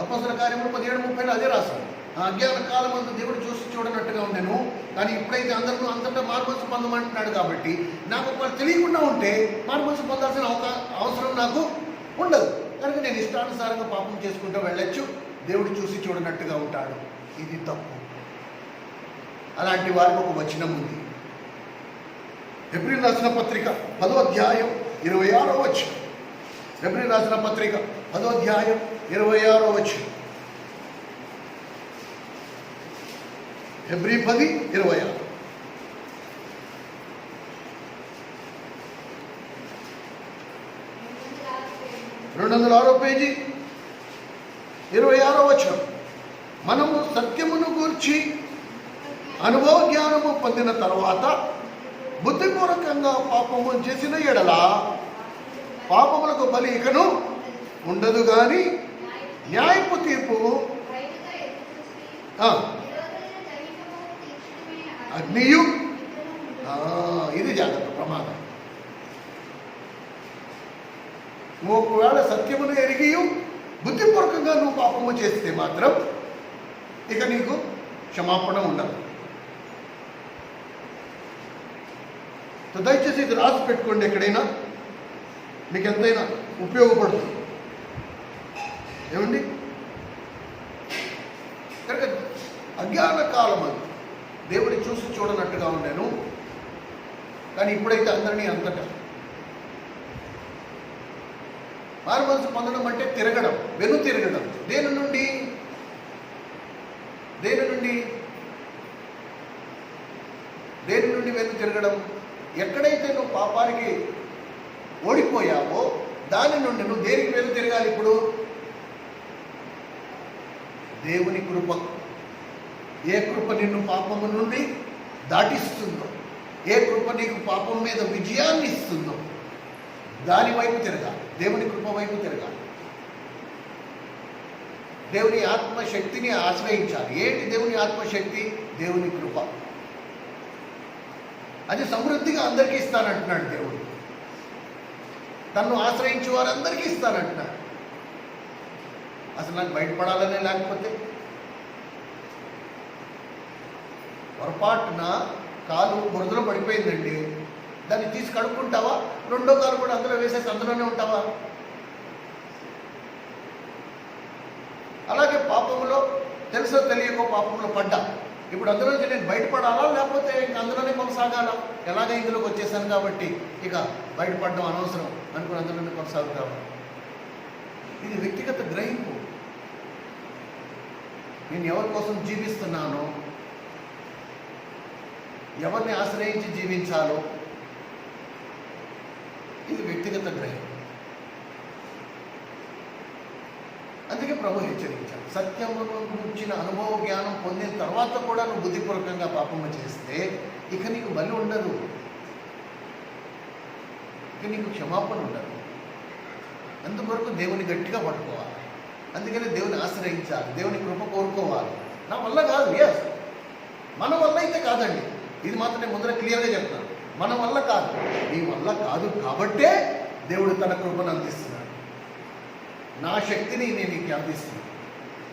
Speaker 1: అపోస్తల కార్యములు 17:30 అదే రాశాడు. ఆ అజ్ఞాన కాలం అంతా దేవుడు చూసి చూడనట్టుగా ఉండేను, కానీ ఇప్పుడైతే అందరూ అంతటా మార్మనసు పొందమంటున్నాడు. కాబట్టి నాకు ఒకవేళ తెలియకుండా ఉంటే మార్మనసు పొందాల్సిన అవసరం నాకు ఉండదు. కనుక నేను ఇష్టానుసారంగా పాపం చేసుకుంటూ వెళ్ళొచ్చు, దేవుడు చూసి చూడనట్టుగా ఉంటాడు. ఇది తప్పు. అలాంటి వారికి ఒక వచనం ఉంది. హెబ్రీయులకు రాసిన పత్రిక 10వ అధ్యాయం 26వ వచనం. హెబ్రీయులకు రాసిన పత్రిక 10వ అధ్యాయం 26వ వచనం. హెబ్రీ 10:26. 206వ పేజీ 26వ వచనం. మనము సత్యమును గూర్చి అనుభవ జ్ఞానము పొందిన తర్వాత బుద్ధిపూర్వకంగా పాపము చేసిన ఎడల పాపములకు బలి ఇకను ఉండదు గాని న్యాయపు తీర్పు అగ్నియు. ఇది జాగ్రత్త, ప్రమాదం. ఒకవేళ సత్యమును ఎరిగియు బుద్ధిపూర్వకంగా నువ్వు పాపము చేస్తే మాత్రం ఇక నీకు క్షమాపణ ఉండదు. దయచేసి ఇది రాసి పెట్టుకోండి, ఎక్కడైనా మీకు ఎంతైనా ఉపయోగపడుతుంది. ఏమండి, కనుక అజ్ఞాన కాలం అది దేవుడి చూసి చూడనట్టుగా ఉండేను. కానీ ఇప్పుడైతే అందరినీ అంతటా మారు మనసు పొందడం అంటే తిరగడం, వెను తిరగడం. దేని నుండి వెను తిరగడం? ఎక్కడైతే నువ్వు పాపానికి ఓడిపోయావో దాని నుండి నువ్వు దేనికి వెను తిరగాలి? ఇప్పుడు దేవుని కృప. ఏ కృప నిన్ను పాపము నుండి దాటిస్తుందో, ఏ కృప నీకు పాపం మీద విజయాన్ని ఇస్తుందో దాని వైపు తిరగాలి. దేవుని కృప వైపు తిరగాలి. దేవుని ఆత్మశక్తిని ఆశ్రయించాలి. ఏంటి దేవుని ఆత్మశక్తి? దేవుని కృప. అది సమృద్ధిగా అందరికీ ఇస్తానంటున్నాడు దేవుడు. తన్ను ఆశ్రయించే వారందరికీ ఇస్తానంటున్నాడు. అసలు నాకు బయటపడాలనే, లేకపోతే పొరపాటున కాలు బురదలో పడిపోయిందండి, దాన్ని తీసి కడుక్కుంటావా? రెండో కాలు కూడా అందులో వేసేసి అందులోనే ఉంటావా? అలాగే పాపంలో తెలుసో తెలియకో పాపంలో పడ్డా, ఇప్పుడు అందులోంచి నేను బయటపడాలా లేకపోతే ఇంక అందులోనే కొనసాగాలా? ఎలాగ ఇందులోకి వచ్చేసాను కాబట్టి ఇక బయటపడడం అనవసరం అనుకుని అందులోనే కొనసాగుతాము. ఇది వ్యక్తిగత గ్రహింపు. నేను ఎవరి కోసం జీవిస్తున్నానో, ఎవరిని ఆశ్రయించి జీవించాలో, ఇది వ్యక్తిగత గ్రహింపు. అందుకే ప్రభు హెచ్చరించాడు, సత్యమును గురించిన అనుభవ జ్ఞానం పొందిన తర్వాత కూడా నువ్వు బుద్ధిపూర్వకంగా పాపము చేస్తే ఇక నీకు బలి ఉండదు, ఇక నీకు క్షమాపణ ఉండదు. అందుకొరకు దేవుని గట్టిగా పట్టుకోవాలి. అందుకని దేవుని ఆశ్రయించాలి, దేవుని కృప కోరుకోవాలి. నా వల్ల కాదు, ఎస్, మన వల్ల అయితే కాదండి. ఇది మాత్రం నేను ముందర క్లియర్గా చెప్తాను. మన వల్ల కాదు, నీ వల్ల కాదు కాబట్టే దేవుడు తన కృపను అందిస్తున్నాడు. నా శక్తిని నేను నీకు అందిస్తున్నాను.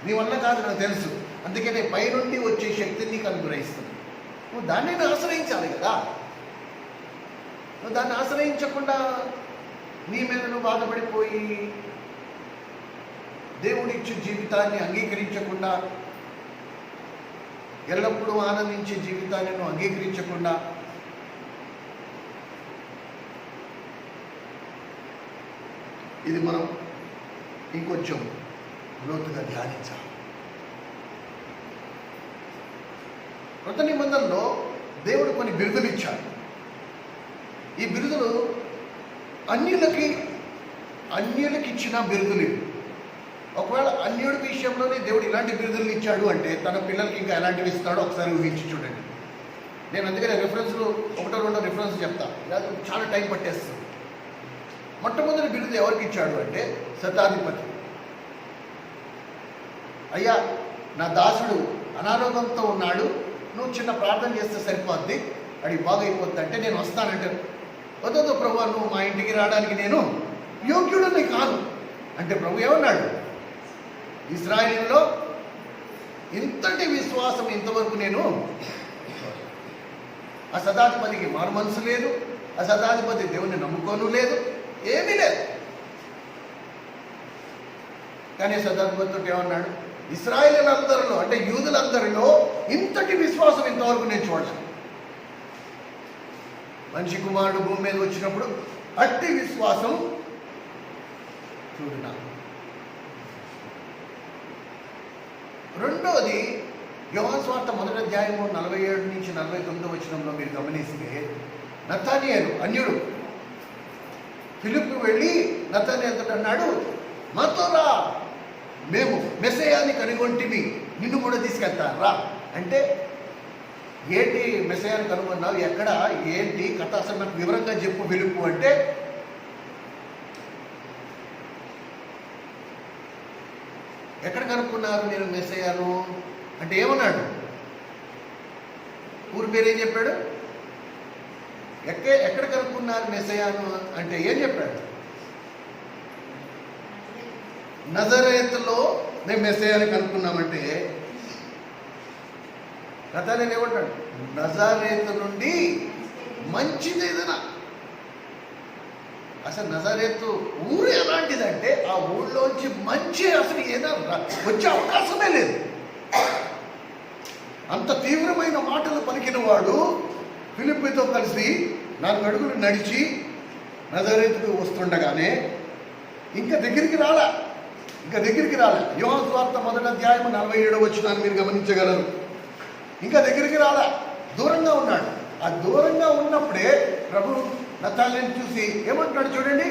Speaker 1: నీ వల్ల కాదు, నాకు తెలుసు. అందుకనే పైనుండి వచ్చే శక్తిని నీకు అనుగ్రహిస్తున్నాను. నువ్వు దాన్ని ఆశ్రయించాలి కదా. నువ్వు దాన్ని ఆశ్రయించకుండా నీ మీద నువ్వు బాధపడిపోయి దేవుడిచ్చే జీవితాన్ని అంగీకరించకుండా, ఎల్లప్పుడూ ఆనందించే జీవితాన్ని నువ్వు అంగీకరించకుండా, ఇది మనం ఇంకొంచెం లోతుగా ధ్యానించాలి. కృత నిబంధనలో దేవుడు కొన్ని బిరుదులు ఇచ్చాడు. ఈ బిరుదులు అన్యులకి ఇచ్చిన బిరుదులు. ఒకవేళ అన్యుడి విషయంలోనే దేవుడు ఇలాంటి బిరుదులు ఇచ్చాడు అంటే తన పిల్లలకి ఇంకా ఎలాంటివి ఇస్తాడో ఒకసారి ఊహించి చూడండి. నేను అందుకనే రెఫరెన్స్లు ఒకటో రెండో రెఫరెన్స్ చెప్తా, చాలా టైం పట్టేస్తుంది. మొట్టమొదటి బిరుదు ఎవరికి ఇచ్చాడు అంటే శతాధిపతి. అయ్యా, నా దాసుడు అనారోగ్యంతో ఉన్నాడు, నువ్వు చిన్న ప్రార్థన చేస్తే సరిపోద్ది, అడిగి బాగైపోద్ది అంటే నేను వస్తానంటే, వద్దు ప్రభు, నువ్వు మా ఇంటికి రావడానికి నేను యోగ్యుడని కాదు అంటే ప్రభు ఏమన్నాడు? ఇశ్రాయేలులో ఇంతటి విశ్వాసం ఇంతవరకు నేను, ఆ శతాధిపతికి మారు మనసు లేదు, ఆ శతాధిపతి దేవుని నమ్ముకోను లేదు, ఏమీ లేదు. కానీ శతాధిపతితో ఏమన్నాడు? ఇశ్రాయేలులందరిలో అంటే యూదులందరిలో ఇంతటి విశ్వాసం ఇంతవరకు నేను చూడలేదు. మనిషి కుమారుడు భూమి మీద వచ్చినప్పుడు అట్టి విశ్వాసం చూడు నాకు. రెండోది యోహాను సువార్త 1వ అధ్యాయము 47 నుంచి 49 వచనంలో మీరు గమనిస్తే, నతానియేలు అన్యుడు ఫిలిప్పు వెళ్ళి నతానియేలుతో అన్నాడు, మాతో రా, మేము మెస్సయాని కనుగొంటివి, నిన్ను కూడా తీసుకెళ్తాను రా అంటే ఏంటి మెస్సయాన్ని కనుగొన్నావు, ఎక్కడ, ఏంటి కథ, అసలు నాకు వివరంగా చెప్పు ఫిలిప్పు అంటే, ఎక్కడ కనుక్కున్నారు నేను మెస్సయాను అంటే ఏమన్నాడు? ఊరి పేరు ఏం చెప్పాడు? ఎక్కడ కనుక్కున్నారు మెస్సయాను అంటే ఏం చెప్పాడు? నజరేతులో మేము మెస్సయాన్ని కనుక్కున్నామంటే నతానేలు ఏమంటాడు? నజరేతు నుండి మంచిది ఏదైనా. అసలు నజరేతు ఊరు ఎలాంటిదంటే ఆ ఊళ్ళోంచి మంచి అసలు ఏదైనా వచ్చే అవకాశమే లేదు. అంత తీవ్రమైన మాటలు పలికిన వాడు ఫిలిప్పుతో కలిసి 4 అడుగులు నడిచి నజరేతుకు వస్తుండగానే ఇంకా దగ్గరికి రాలా. యోహాను సువార్త 1వ అధ్యాయం 47వ వచనాన్ని మీరు గమనించగలరు. ఇంకా దగ్గరికి రాలా, దూరంగా ఉన్నాడు. ఆ దూరంగా ఉన్నప్పుడే ప్రభు నతానేలుని చూసి ఏమంటున్నాడు చూడండి.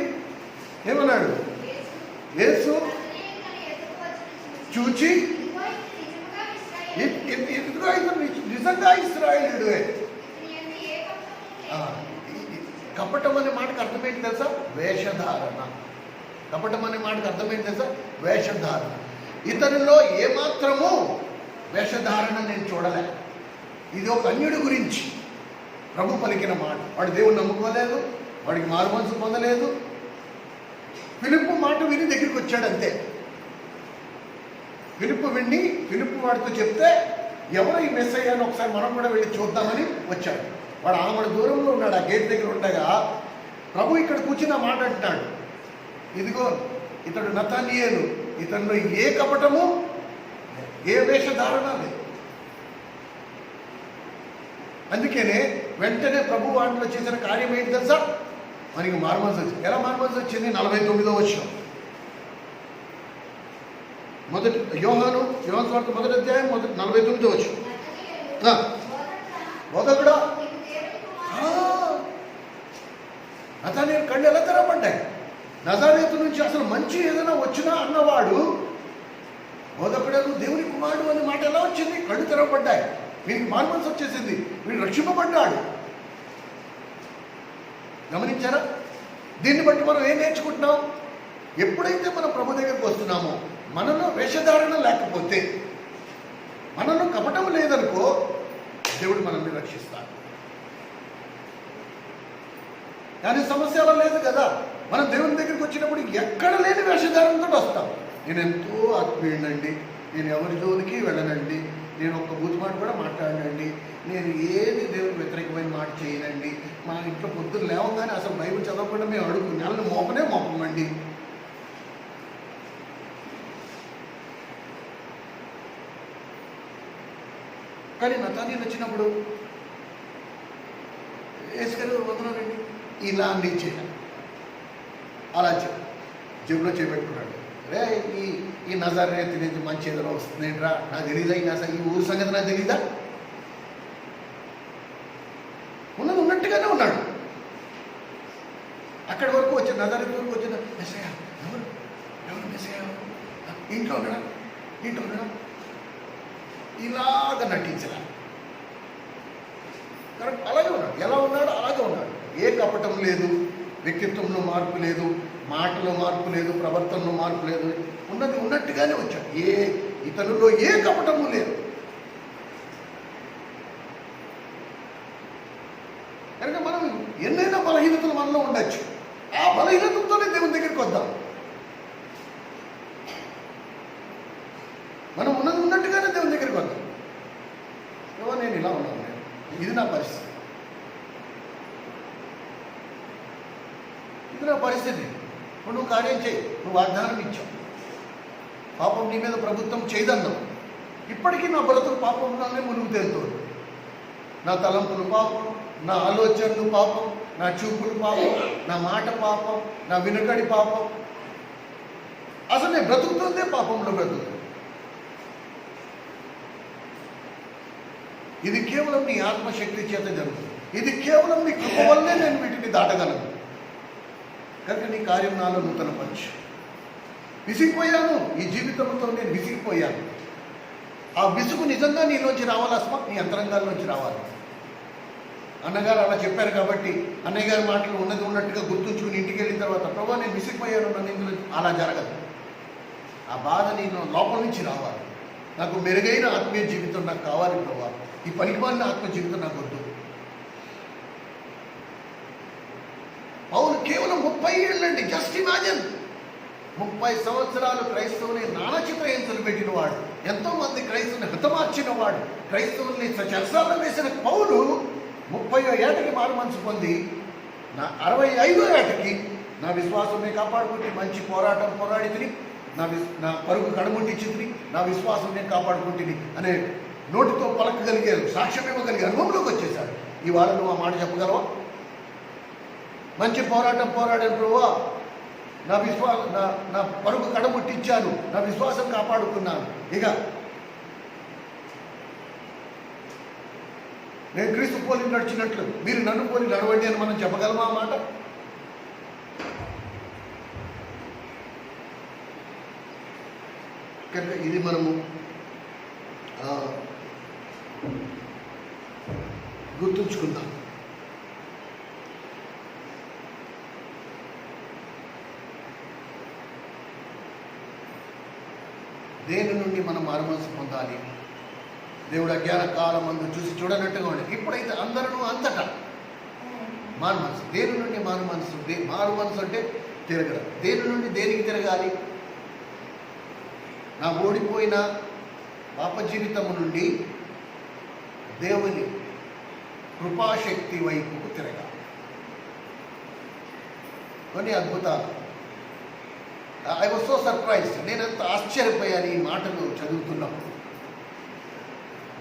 Speaker 1: ఏమన్నాడు? యేసు చూచి నిజంగా ఇశ్రాయేలీయుడే. కపటం అనే మాటకు అర్థమేంటి తెలుసా? వేషధారణ. కపటం అనే మాటకు అర్థమేంటి తెలుసా? వేషధారణ. ఇతనిలో ఏమాత్రము వేషధారణ నేను చూడలే. ఇది ఒక అన్యుడి గురించి ప్రభు పలికిన మాట. వాడు దేవుని నమ్ముకోలేదు, వాడికి మారు మనసు పొందలేదు. ఫిలిప్పు మాట విని దగ్గరికి వచ్చాడు అంతే. ఫిలిప్పు వాడితో చెప్తే ఎవరు ఈ మెస్సయ్య అని ఒకసారి మనం కూడా వెళ్ళి చూద్దామని వచ్చాడు. వాడు ఆమెడు దూరంలో ఉన్నాడు, ఆ గేట్ దగ్గర ఉండగా ప్రభు ఇక్కడ కూర్చున్న మాట అంటున్నాడు, ఇదిగో ఇతడు నతానియేలు, ఇతనిలో ఏ కపటము ఏ వేషధారణ లేదు. అందుకనే వెంటనే ప్రభు వాటిలో చేసిన కార్యం ఏంటి తెలుసా? మనకి మారుమనసు వచ్చింది. ఎలా మారుమనసు వచ్చింది? 49వ వచనం. యోహాను సువార్త 1వ అధ్యాయం 49వ వచనం. బోధకుడా, నతానేలు కళ్ళు ఎలా తెరవబడ్డాయి? నజరేతు నుంచి అసలు మంచి ఏదైనా వచ్చినా అన్నవాడు బోధకుడు దేవుని కుమారుడు అనే మాట ఎలా వచ్చింది? కళ్ళు తెరవబడ్డాయి, వీరికి మారుమనసు వచ్చేసింది, వీడు రక్షింపబడ్డాడు. గమనించారా? దీన్ని బట్టి మనం ఏం నేర్చుకుంటున్నాం? ఎప్పుడైతే మనం ప్రభు దగ్గరికి వస్తున్నామో మనలో వేషధారణ లేకపోతే, మనలో కపటం లేదనుకో, దేవుడు మనల్ని రక్షిస్తాడు. కానీ సమస్య అలా లేదు కదా. మనం దేవుని దగ్గరికి వచ్చినప్పుడు ఎక్కడ లేని వేషధారణతో వస్తాం. నేను ఎంతో ఆత్మీయుడండి, నేను ఎవరి జోలికి వెళ్ళనండి, నేను ఒక్క బూతు మాట కూడా మాట్లాడనండి, నేను ఏది దేవుని వ్యతిరేకమైన మాట చేయనండి, మా ఇంట్లో పొద్దున్న లేవగానే అసలు బైబిల్ చదవకుండా మేము అడుగు నెలను మోపమండి. కానీ నతానేలు వచ్చినప్పుడు యేసుగారు వదలనండి, ఇలా అన్ని చేయాలి, అలా జేబులో చేపెట్టుకున్నాడు. రే ఈ నజరేతు నుంచి మంచి ఏదైనా వస్తుందేంట్రా, నాకు తెలీదా? ఈ ఊరు సంగతి నాకు తెలీదా? ఉన్నట్టుగానే ఉన్నాడు. అక్కడి వరకు వచ్చిన నజరేతు వరకు వచ్చిన మెస్సయ్య ఎవరు మెస్సయ్య ఇంట్లో ఉండడం ఇలాగ నటించరా. కరెక్ట్, అలాగే ఉన్నాడు. ఎలా ఉన్నాడు అలాగే ఉన్నాడు. ఏ కపటం లేదు, వ్యక్తిత్వంలో మార్పు లేదు, మాటలో మార్పు లేదు, ప్రవర్తనలో మార్పు లేదు. ఉన్నది ఉన్నట్టుగానే వచ్చాడు. ఇతనులో ఏ కపటము లేదు. కనుక మనం ఎన్నైనా బలహీనతలు మనలో ఉండొచ్చు. ఆ బలహీనతతోనే దేవుని దగ్గరికి వద్దాం. మనం ఉన్నట్టుగానే దేవుని దగ్గరికి వద్దాం. నేను ఇలా ఉన్నాను, ఇది నా పరిస్థితి, ఇది నా పరిస్థితి. నువ్వు కార్యం చేయి, నువ్వు వాగ్దానం ఇచ్చావు, పాపం నీ మీద ప్రభుత్వం చేయదన్నావు. ఇప్పటికీ నా బ్రతుకు పాపంలోనే మునుగు తేలుతుంది. నా తలంపులు పాపం, నా ఆలోచనలు పాపం, నా చూపులు పాపం, నా మాట పాపం, నా వినకడి పాపం. అసలు నేను బ్రతుకుతుందే పాపంలో బ్రతుకుతుంది. ఇది కేవలం నీ ఆత్మశక్తి చేత జరుగుతుంది. ఇది కేవలం నీ కృప వల్లే నేను వీటిని దాటగలను. కనుక నీ కార్యం నాలో నూతనపరచు. విసిగిపోయాను, ఈ జీవితంతో నేను విసిగిపోయాను. ఆ విసుగు నిజంగా నీలోంచి రావాలి అస్మా, నీ అంతరంగాల్లోంచి రావాలి. అన్నగారు అలా చెప్పారు కాబట్టి అన్నయ్య గారి మాటలు ఉన్నది ఉన్నట్టుగా గుర్తుంచుకుని ఇంటికి వెళ్ళిన తర్వాత ప్రభా నేను విసిగిపోయాను, నన్ను ఇందులో అలా జరగదు. ఆ బాధ నేను లోపల నుంచి రావాలి. నాకు మెరుగైన ఆత్మీయ జీవితం నాకు కావాలి ప్రభా, ఈ పనికిమాలిన ఆత్మ జీవితం నాకు వద్దు. పౌలు కేవలం 30 ఏళ్ళండి. జస్ట్ ఇమాజిన్, 30 సంవత్సరాలు క్రైస్తవుని నానచిత్రహింసలు పెట్టిన వాడు, ఎంతోమంది క్రైస్తవుని హతమార్చిన వాడు, క్రైస్తవుల్ని చెరసాల్లో వేసిన పౌలు 30వ ఏటకి మారు మనసు పొంది నా 65వ ఏటకి నా విశ్వాసమే కాపాడుకుంటే మంచి పోరాటం పోరాడి తిని నా పరుగు కడముట్టించింది, నా విశ్వాసం నేను కాపాడుకుంటుంది అనే నోటితో పలకగలిగారు, సాక్ష్యం ఇవ్వగలిగే అనుభవంలోకి వచ్చేశాడు. ఇవాళ నువ్వు ఆ మాట చెప్పగలవా? మంచి పోరాటం పోరాడాను ప్రభువా, నా పరుగు కడముట్టించాను, నా విశ్వాసం కాపాడుకున్నాను, ఇక నేను క్రీస్తు పోలి నడిచినట్లు మీరు నన్ను పోలి నడవండి అని మనం చెప్పగలమా ఆ మాట? కనుక ఇది మనము గుర్తుంచుకుందాం. దేని నుండి మనం మారుమనసు పొందాలి? దేవుడు అజ్ఞాన కాలం మందు చూసి చూడనట్టుగా ఉండే ఇప్పుడైతే అందరూ అంతటా మారు మనసు. దేని నుండి మారు మనసు? మారు మనసు అంటే తిరగడం. దేని నుండి దేనికి తిరగాలి? నా ఓడిపోయిన పాప జీవితము నుండి దేవుని కృపాశక్తి వైపుకు తిరగాలి. కొన్ని అద్భుతాలు. I was so surprised. నేనంత ఆశ్చర్యపోయాను ఈ మాటలు చదువుతున్నప్పుడు.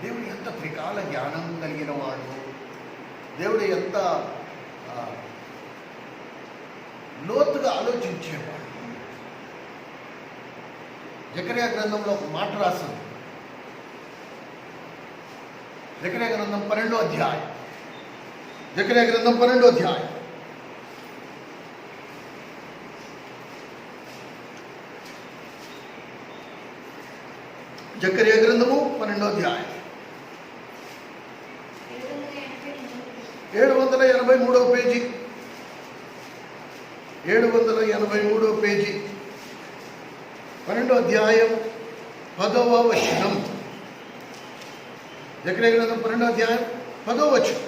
Speaker 1: దేవుడు ఎంత త్రికాల జ్ఞానం కలిగిన వాడు, దేవుడు ఎంత లోతుగా ఆలోచించేవాడు. జకర్యా గ్రంథంలో ఒక మాట రాసింది. జకర్యా గ్రంథం 12వ అధ్యాయం. జకర్యా గ్రంథం 12వ అధ్యాయం. జకర్యా గ్రంథము 12వ అధ్యాయం 783వ పేజీ. 783వ పేజీ 12వ అధ్యాయం 10వ వచనం. జకర్యా గ్రంథం 12వ అధ్యాయం 10వ వచనం.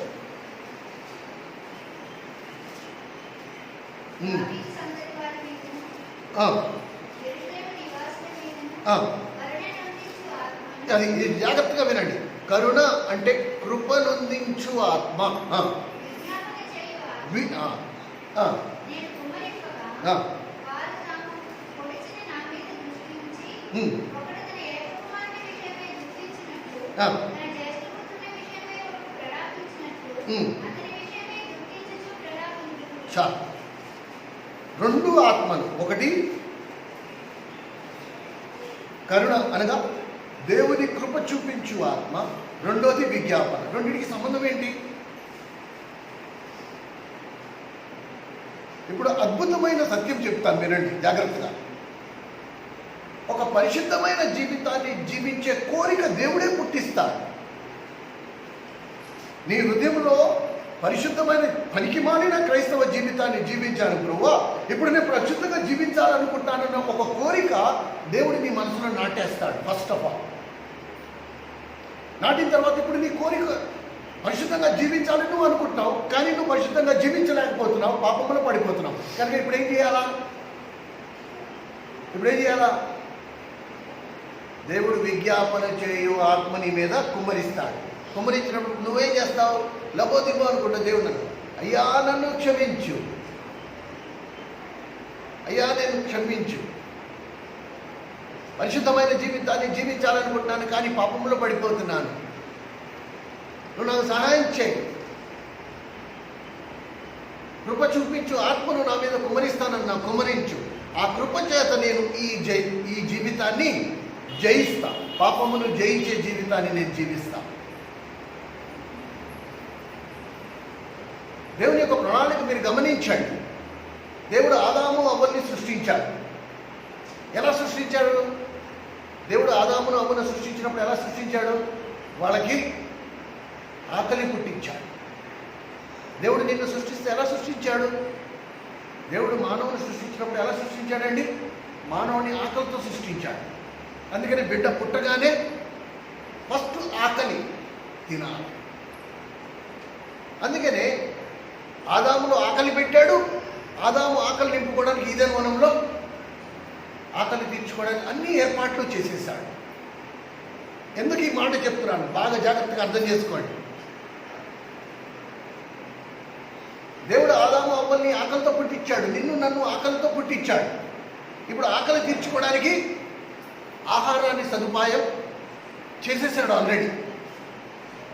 Speaker 1: అది జాగ్రత్తగా వినండి. కరుణ అంటే కృపనొందించు ఆత్మ. రెండు ఆత్మలు. ఒకటి కరుణ అనగా దేవుని కృప చూపించు ఆత్మ, రెండోది విజ్ఞాపన. రెండింటికి సంబంధం ఏంటి? ఇప్పుడు అద్భుతమైన సత్యం చెప్తాను, వినండి జాగ్రత్తగా. ఒక పరిశుద్ధమైన జీవితాన్ని జీవించే కోరిక దేవుడే పుట్టిస్తాడు. నీ హృదయంలో పరిశుద్ధమైన పనికిమాలిన క్రైస్తవ జీవితాన్ని జీవించాను ప్రభువా, ఇప్పుడు నేను పరిశుద్ధంగా జీవించాలనుకుంటానన్న ఒక కోరిక దేవుడు నీ మనసులో నాటేస్తాడు. ఫస్ట్ ఆఫ్ ఆల్ నాటిన తర్వాత ఇప్పుడు నీ కోరిక పరిశుద్ధంగా జీవించాలని నువ్వు అనుకుంటున్నావు, కానీ నువ్వు పరిశుద్ధంగా జీవించలేకపోతున్నావు, పాపంలో పడిపోతున్నావు. కనుక ఇప్పుడు ఏం చేయాలా? దేవుడు విజ్ఞాపన చేయు ఆత్మ నీ మీద కుమ్మరిస్తాడు. కుమ్మరించినప్పుడు నువ్వేం చేస్తావు? లబోదిబో అనుకుంటా దేవుడు, అయ్యా నన్ను క్షమించు, అయ్యా నేను క్షమించు, పరిశుద్ధమైన జీవితాన్ని జీవించాలనుకుంటున్నాను కానీ పాపంలో పడిపోతున్నాను, నువ్వు నాకు సహాయం చేయి, కృప చూపించు, ఆత్మను నా మీద కుమ్మరిస్తానన్నా కుమ్మరించు. ఆ కృప చేత నేను ఈ జీవితాన్ని జయిస్తా, పాపమును జయించే జీవితాన్ని నేను జీవిస్తా. దేవుని యొక్క ప్రణాళిక మీరు గమనించండి. దేవుడు ఆదాము అవ్వల్ని సృష్టించాడు. ఎలా సృష్టించాడు? దేవుడు ఆదామును అవ్వను సృష్టించినప్పుడు ఎలా సృష్టించాడు? వాళ్ళకి ఆకలి పుట్టించాడు. దేవుడు నిన్ను సృష్టిస్తే ఎలా సృష్టించాడు? దేవుడు మానవుని సృష్టించినప్పుడు ఎలా సృష్టించాడండి? మానవుని ఆకలితో సృష్టించాడు. అందుకని బిడ్డ పుట్టగానే ఫస్ట్ ఆకలి తినాలి. అందుకనే ఆదాములో ఆకలి పెట్టాడు. ఆదాము ఆకలి నింపుకోవడానికి ఈదెన్ వనంలో ఆకలి తీర్చుకోవడానికి అన్ని ఏర్పాట్లు చేసేసాడు. ఎందుకు ఈ మాట చెప్తున్నాను? బాగా జాగ్రత్తగా అర్థం చేసుకోండి. దేవుడు ఆదాము అవ్వల్ని ఆకలితో పుట్టించాడు. నిన్ను నన్ను ఆకలితో పుట్టించాడు. ఇప్పుడు ఆకలి తీర్చుకోవడానికి ఆహారాన్ని సదుపాయం చేసేసాడు ఆల్రెడీ.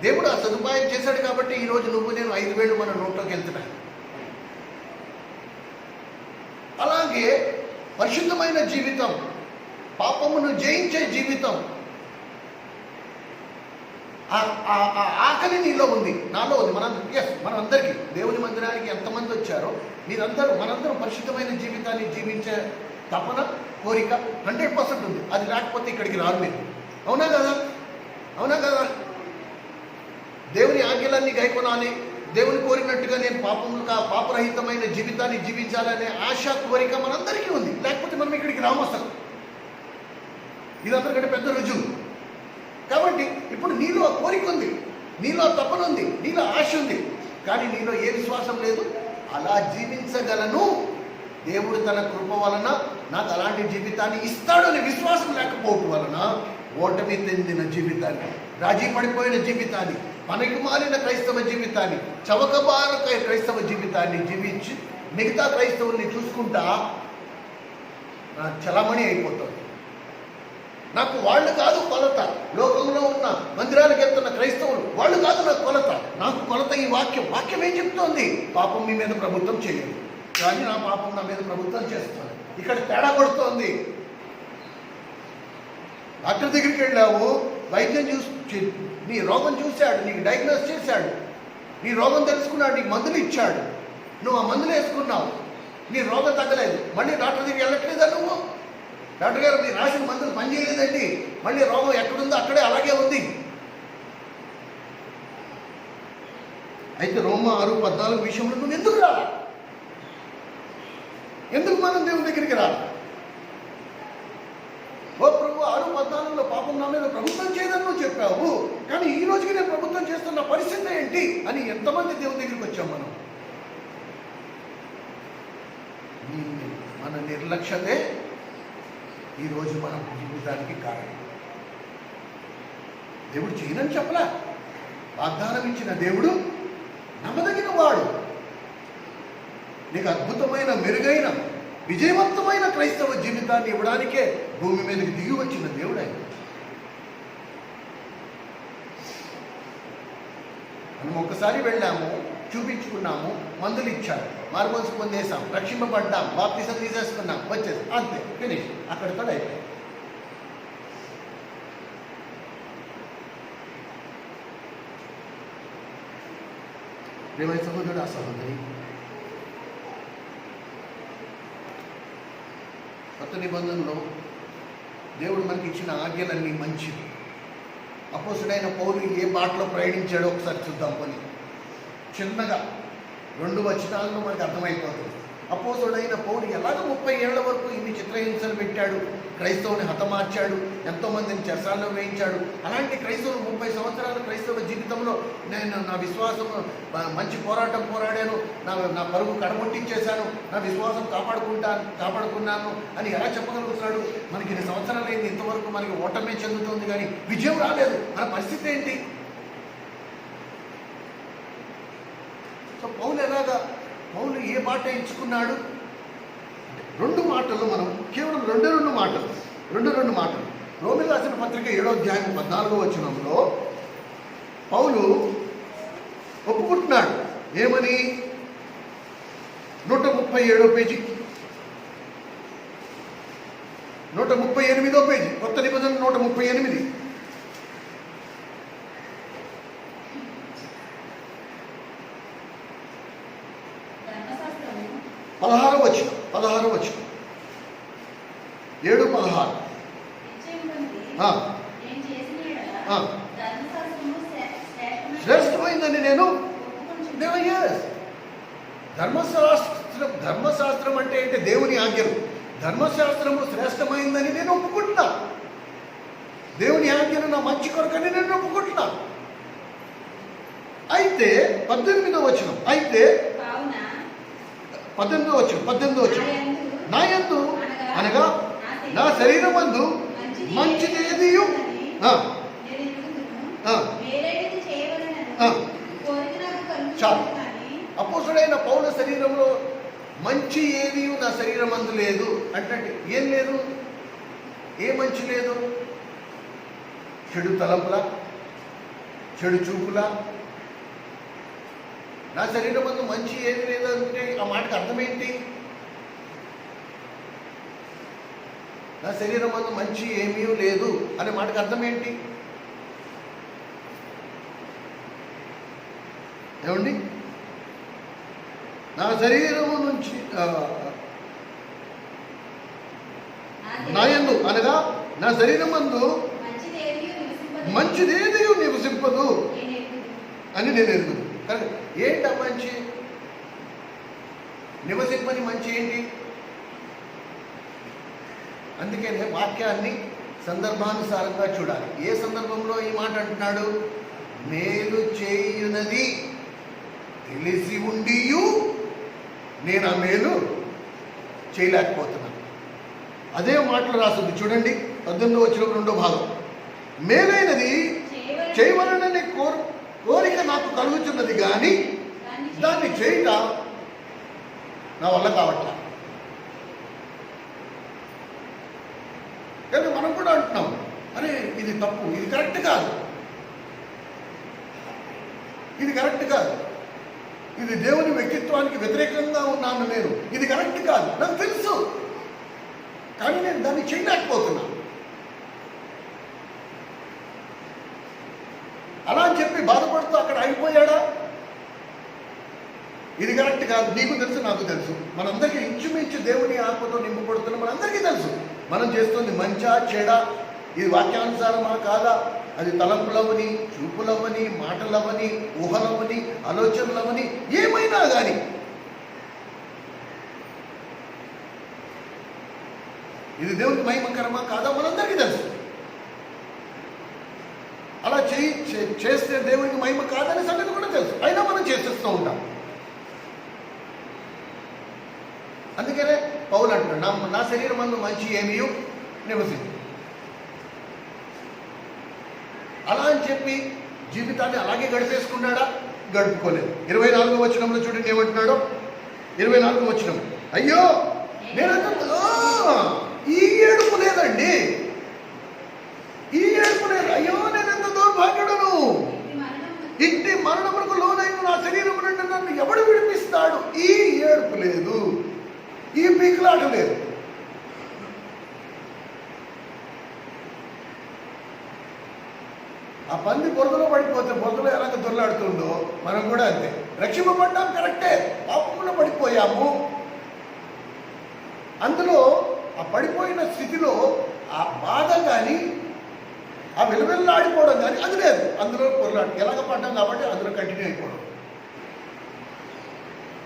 Speaker 1: దేవుడు ఆ సదుపాయం చేశాడు కాబట్టి ఈరోజు నువ్వు నేను 5 వేలు మన నోట్లోకి వెళ్తున్నాయి. అలాగే పరిశుద్ధమైన జీవితం, పాపమును జయించే జీవితం, ఆకలి నీలో ఉంది, నాలో ఉంది. మనందరికీ దేవుని మందిరానికి ఎంతమంది వచ్చారో మనందరం పరిశుద్ధమైన జీవితాన్ని జీవించే తపన, కోరిక 100% ఉంది. అది లేకపోతే ఇక్కడికి రారు మీరు. అవునా కదా? అవునా కదా? దేవుని ఆజ్ఞలన్నీ గైకొనాలి, దేవుని కోరినట్టుగా నేను పాపరహితమైన జీవితాన్ని జీవించాలనే ఆశ, కోరిక మనందరికీ ఉంది. లేకపోతే మనం ఇక్కడికి రాము అసలు. ఇది అందరికంటే పెద్ద రుజువు. కాబట్టి ఇప్పుడు నీలో కోరిక ఉంది, నీలో తపన ఉంది, నీలో ఆశ ఉంది, కానీ నీలో ఏ విశ్వాసం లేదు. అలా జీవించగలను, దేవుడు తన కృప వలన నాకు అలాంటి జీవితాన్ని ఇస్తాడు అనే విశ్వాసం లేకపోవడం వలన ఓటమి చెందిన జీవితాన్ని, రాజీ పడిపోయిన జీవితాన్ని, పనికి మాలిన క్రైస్తవ జీవితాన్ని, చవకబార క్రైస్తవ జీవితాన్ని జీవించి మిగతా క్రైస్తవుల్ని చూసుకుంటా చలమణి అయిపోతుంది. నాకు వాళ్ళు కాదు కొలత, లోకంలో ఉన్న మందిరాలకు వెళ్తున్న క్రైస్తవులు వాళ్ళు కాదు నాకు కొలత. నాకు కొలత ఈ వాక్యం ఏం చెప్తోంది? పాపం మీ మీద ప్రభుత్వం చేయదు, కానీ నా పాపం నా మీద ప్రభుత్వం చేస్తుంది. ఇక్కడ తేడా పడుతోంది. డాక్టర్ దగ్గరికి వెళ్ళావు, వైద్యం నీ రోగం చూశాడు, నీకు డయాగ్నోస్ చేశాడు, నీ రోగం తెలుసుకున్నాడు, నీకు మందులు ఇచ్చాడు, నువ్వు ఆ మందులు వేసుకున్నావు, నీ రోగం తగ్గలేదు, మళ్ళీ డాక్టర్ దగ్గరికి వెళ్ళట్లేదా నువ్వు? డాక్టర్ గారు మీరు రాసిన మందులు పనిచేయలేదండి, మళ్ళీ రోగం ఎక్కడుందో అక్కడే అలాగే ఉంది. అయితే రోమా 6:14 విషయంలో నువ్వు ఎందుకు రాలా? ఎందుకు మనం దేవుని దగ్గరికి రాలి? ఓ ప్రభు 6:14 పాపం నా మీద ప్రభుత్వం చేయదని నువ్వు చెప్పావు, కానీ ఈ రోజుకి నేను ప్రభుత్వం చేస్తున్న పరిస్థితి ఏంటి అని ఎంతమంది దేవుని దగ్గరికి వచ్చాం మనం? మన నిర్లక్ష్యతే ఈరోజు మన జీవితానికి కారణం. దేవుడు చేయనని చెప్పలా, వాగ్దానం ఇచ్చిన దేవుడు నమ్మదగిన వాడు. నీకు అద్భుతమైన, మెరుగైన, విజయవంతమైన క్రైస్తవ జీవితాన్ని ఇవ్వడానికే భూమి మీదకి దిగి వచ్చిన దేవుడు ఆయన. మనం ఒక్కసారి వెళ్ళాము, చూపించుకున్నాము, మందులు ఇచ్చారు, మార్మోన్స్ పొందేసాం, రక్షింపబడ్డాం, బాప్తిసం తీసేసుకున్నాం, వచ్చేసి అంతే, ఫినిష్. అక్కడితో అయిపోయింది. ప్రియమైన సహోదరుడు, ఆ సహోదరి, కొత్త నిబంధనలో దేవుడు మనకి ఇచ్చిన ఆజ్ఞలన్నీ మంచివి. అపోస్తుడైన పౌలు ఏ బాటలో ప్రయాణించాడో ఒకసారి చూద్దాం. కొని చిన్నగా 2 వచనాలను మనకు అర్థమైపోతుంది. అపోస్తుడైన పౌలు ఎలాగ 30 ఏళ్ల వరకు ఇన్ని చిత్రహింసలు పెట్టాడు, క్రైస్తవుని హతమార్చాడు, ఎంతోమందిని చెరసాల్లో వేయించాడు. అలాంటి క్రైస్తవులు 30 సంవత్సరాల క్రైస్తవ జీవితంలో నేను నా విశ్వాసం మంచి పోరాటం పోరాడాను, నా పరుగు కడముట్టించేశాను, నా విశ్వాసం కాపాడుకున్నాను అని ఎలా చెప్పగలుగుతున్నాడు? మనకి 2 సంవత్సరాలు అయింది, ఇంతవరకు మనకి ఓటమే చెందుతుంది కానీ విజయం రాలేదు. మన పరిస్థితి ఏంటి? సో పౌలు ఏ మాట ఎంచుకున్నాడు? 2 మాటలు మనం కేవలం 2 మాటలు రోమీయులకు రాసిన పత్రిక 7వ అధ్యాయం 14వ వచనంలో పౌలు ఒప్పుకుంటున్నాడు. ఏమని? 137వ పేజీ, 138వ పేజీ, కొత్త నిబంధన 138, 16వ వచనం, 7:16. ధర్మశాస్త్రం అంటే ఏంటి? దేవుని ఆజ్ఞలు. ధర్మశాస్త్రము శ్రేష్టమైందని నేను ఒప్పుకుంటున్నా. దేవుని ఆజ్ఞలు నా మంచి కొరకని నేను ఒప్పుకుంటున్నా. అయితే 18వ వచనం, అయితే 18వ వచనం, నా యందు అనగా నా శరీరమందు మంచిదేదియు చాలు. అపోస్తుడైన పౌలు శరీరంలో మంచి ఏది నా శరీరమందు లేదు అంటే ఏం లేదు? ఏ మంచి లేదు? చెడు తలంపుల, చెడు చూపుల. నా శరీరమందు మంచి ఏది లేదు అంటే ఆ మాటకు అర్థం ఏంటి? నా శరీరమందు మంచి ఏమీ లేదు అనే మాటకు అర్థం ఏంటి? ఏమండి? నా శరీరము నుంచి నా యందు అనగా నా శరీరమందు మంచిదేది నివసింపదు అని నేను ఎరుగుదు. కానీ ఏంటి ఆ మంచి? నివసింపని మంచి ఏంటి? అందుకనే వాక్యాన్ని సందర్భానుసారంగా చూడాలి. ఏ సందర్భంలో ఈ మాట అంటున్నాడు? మేలు చేయునది తెలిసి ఉండియు నేను ఆ మేలు చేయలేకపోతున్నాను. అదే మాటలు రాస్తుంది చూడండి, 18వ వచనం 2వ భాగం. మేలైనది చేయవలననే కోరిక నాకు కలుగుతున్నది కానీ దాన్ని చేయట నా వల్ల కావట్లా. కానీ మనం కూడా అంటున్నాం, అరే ఇది తప్పు, ఇది కరెక్ట్ కాదు, ఇది కరెక్ట్ కాదు, ఇది దేవుని వ్యక్తిత్వానికి వ్యతిరేకంగా ఉన్నాను నేను, ఇది కరెక్ట్ కాదు, నాకు తెలుసు, కానీ నేను దాన్ని చేయలేకపోతున్నా. అలా అని చెప్పి బాధపడుతూ అక్కడ అయిపోయాడా? ఇది కరెక్ట్ కాదు, నీకు తెలుసు, నాకు తెలుసు, మనందరికీ ఇంచుమించు దేవుని ఆత్మతో నింపబడుతున్న మనందరికీ తెలుసు మనం చేస్తుంది మంచా చెడా, ఇది వాక్యానుసారమా కాదా, అది తలంపులవని, చూపులవని, మాటలవని, ఊహలవని, ఆలోచనలవని, ఏమైనా కానీ ఇది దేవునికి మహిమకరమా కాదా మనందరికీ తెలుసు. అలా చేస్తే దేవునికి మహిమ కాదనే సంగతి కూడా తెలుసు, అయినా మనం చేసేస్తూ ఉంటాం. అందుకనే పౌలు అంటున్నాడు, నా శరీరం అందు మంచి ఏమీ నివసించు. అలా అని చెప్పి జీవితాన్ని అలాగే గడిపేసుకున్నాడా? గడుపుకోలేదు. 24వ వచనంలో చూడండి ఏమంటున్నాడు. 24వ వచనం, అయ్యో నేనంత ఈ ఏడుపు లేదండి, ఈ ఏడుపు లేదు, అయ్యో నేనెంత దౌర్భాగ్యుడను, ఇంటి మరణములకు లోనైన నా శరీరం నుండి నన్ను ఎవడు విడిపిస్తాడు? ఈ ఏడుపు లేదు, ఈ పీకులాట లేదు. ఆ పంది బురదలో పడిపోతే బురదలో ఎలాగ దొర్లాడుతుందో మనం కూడా అంతే. రక్షింపబడ్డాం కరెక్టే, పాపంలో పడిపోయాము. అందులో ఆ పడిపోయిన స్థితిలో ఆ బాధ కానీ ఆ విలువెల్లాడిపోవడం కానీ అది లేదు. అందులో పొరలాడు ఎలాగ పడ్డాం కాబట్టి అందులో కంటిన్యూ అయిపోవడం.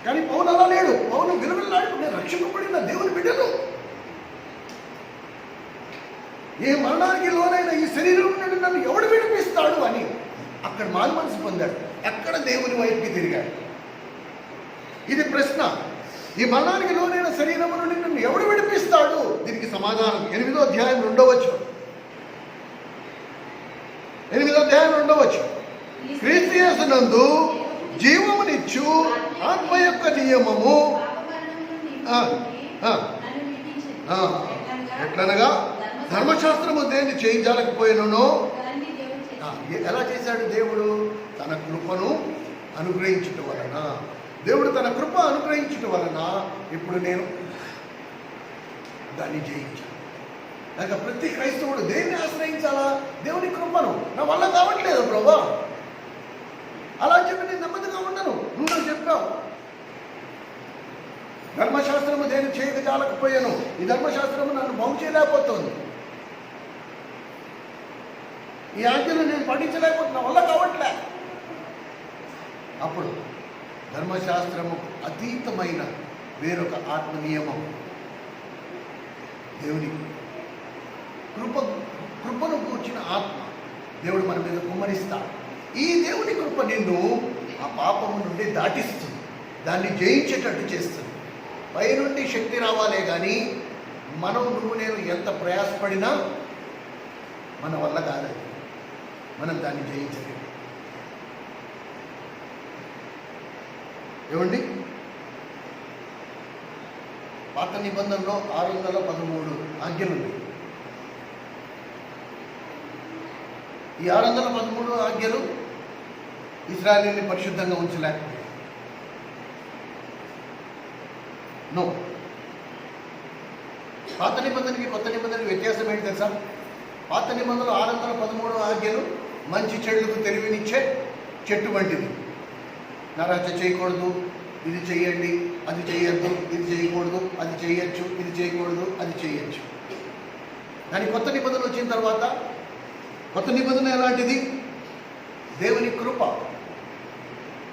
Speaker 1: కానీ పౌలు అలా లేడు. పౌలు విలువెల్లాడి నేను రక్షింపబడిన దేవుని బిడ్డను, ఏ మరణానికి లోనైన ఈ శరీరం నుండి నన్ను ఎవడు విడిపిస్తాడు అని అక్కడ మారు మనసు పొందాడు. అక్కడ దేవుని వైపుకి తిరిగాడు. ఇది ప్రశ్న, ఈ మరణానికి లోనైన శరీరం నుండి నన్ను ఎవడు విడిపిస్తాడు? దీనికి సమాధానం 8వ అధ్యాయం 2వ వచనం. 8వ అధ్యాయం 2వ వచనం, క్రీస్తు యేసునందు జీవమునిచ్చు ఆత్మ యొక్క నియమము ఎట్లనగా ధర్మశాస్త్రము దేన్ని చేయించాలకపోయినో ఎలా చేశాడు? దేవుడు తన కృపను అనుగ్రహించటం వలన, దేవుడు తన కృప అనుగ్రహించటం వలన ఇప్పుడు నేను దాన్ని జయించాను. లేక ప్రతి క్రైస్తవుడు దేన్ని ఆశ్రయించాలా? దేవుని కృపను. నా వల్ల కావట్లేదు ప్రభా, అలా చెప్పి నేను నెమ్మదిగా ఉండను. నువ్వు నాకు చెప్పావు ధర్మశాస్త్రము దేన్ని చేయక చాలకపోయాను, ఈ ధర్మశాస్త్రము నన్ను బాగు చేయలేకపోతుంది, ఈ ఆజ్ఞను నేను పాటించలేకపోతున్నా, వల్ల కావట్లే. అప్పుడు ధర్మశాస్త్రము అతీతమైన వేరొక ఆత్మ నియమం దేవుని కృపను కూర్చిన ఆత్మ దేవుడు మన మీద కుమ్మరిస్తాడు. ఈ దేవుని కృప నిన్ను ఆ పాపము నుండి దాటిస్తుంది, దాన్ని జయించేటట్టు చేస్తుంది. పైనుండి శక్తి రావాలే కానీ నువ్వు నేను ఎంత ప్రయాసపడినా మన వల్ల కాదు, మనం దాన్ని జయించలేము. ఏమండి, పాత నిబంధనలో 613 ఆజ్ఞలుంది. ఈ 613 ఆజ్ఞలు ఇశ్రాయేలుని పరిశుద్ధంగా ఉంచలేకపోయాయి. నో. పాత నిబంధనకి కొత్త నిబంధనకి వ్యత్యాసం ఏంటి తెలుసా? పాత నిబంధనలు 613 ఆజ్ఞలు మంచి చెడులకు తెలివినిచ్చే చెట్టు వంటిది. నరహత్య చేయకూడదు, ఇది చెయ్యండి, అది చేయొద్దు, ఇది చేయకూడదు, అది చేయొచ్చు, ఇది చేయకూడదు, అది చేయొచ్చు. కానీ కొత్త నిబంధన వచ్చిన తర్వాత కొత్త నిబంధన ఎలాంటిది? దేవుని కృప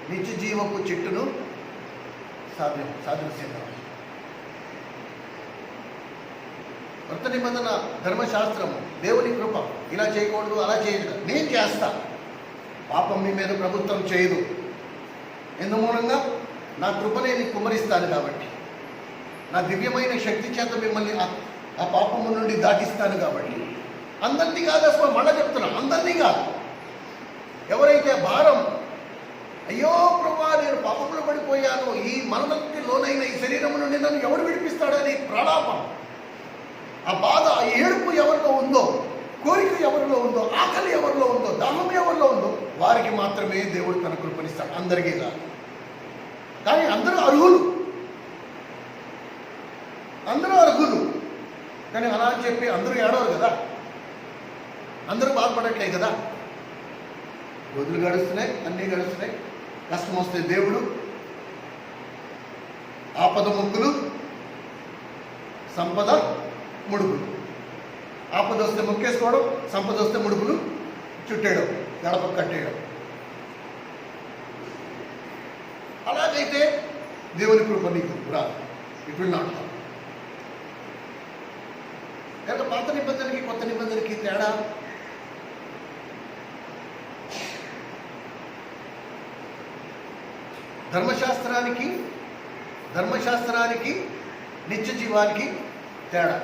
Speaker 1: నిత్య జీవపు చెట్టును సాదృశ్యంగా. కొత్త నిబంధన ధర్మశాస్త్రము, దేవుని కృప. ఇలా చేయకూడదు, అలా చేయకూడదు, నేను చేస్తా. పాపం మీ మీద ప్రభుత్వం చేయదు. ఎందు మూలంగా నా కృపనే నీకు కుమ్మరిస్తాను కాబట్టి, నా దివ్యమైన శక్తి చేత మిమ్మల్ని ఆ పాపము నుండి దాటిస్తాను కాబట్టి. అందరినీ కాదు, అసలు మళ్ళా చెప్తున్నా, అందరినీ కాదు. ఎవరైతే భారం, అయ్యో ప్రభా నేను పాపంలో పడిపోయాను, ఈ మరణానికి లోనైన ఈ శరీరం నుండి నన్ను ఎవడు విడిపిస్తాడని ప్రలాపం, ఆ బాధ, ఆ ఏడుపు ఎవరిలో ఉందో, కోరిక ఎవరిలో ఉందో, ఆకలి ఎవరిలో ఉందో, దాహం ఎవరిలో ఉందో వారికి మాత్రమే దేవుడు తన కృపనిస్తాడు, అందరికీ కాదు. కానీ అందరూ అర్హులు, అందరూ అర్హులు. కానీ అలా అని చెప్పి అందరూ ఏడవరు కదా, అందరూ బాధపడట్లే కదా. రోజులు గడుస్తున్నాయి, అన్నీ గడుస్తున్నాయి. కష్టం వస్తే దేవుడు, ఆపద ముక్కులు, సంపద ముడుపులు. ఆపద వస్తే ముక్కేసుకోవడం, సంపద వస్తే ముడుపులు చుట్టేయడం, గడప కట్టేయడం. అలాగైతే దేవుని కృప నీకు రాదు, ఇట్ విల్ నాట్ కమ్. కనుక పాత నిబంధనకి కొత్త నిబంధనకి తేడా, ధర్మశాస్త్రానికి నిత్య జీవానికి తేడా.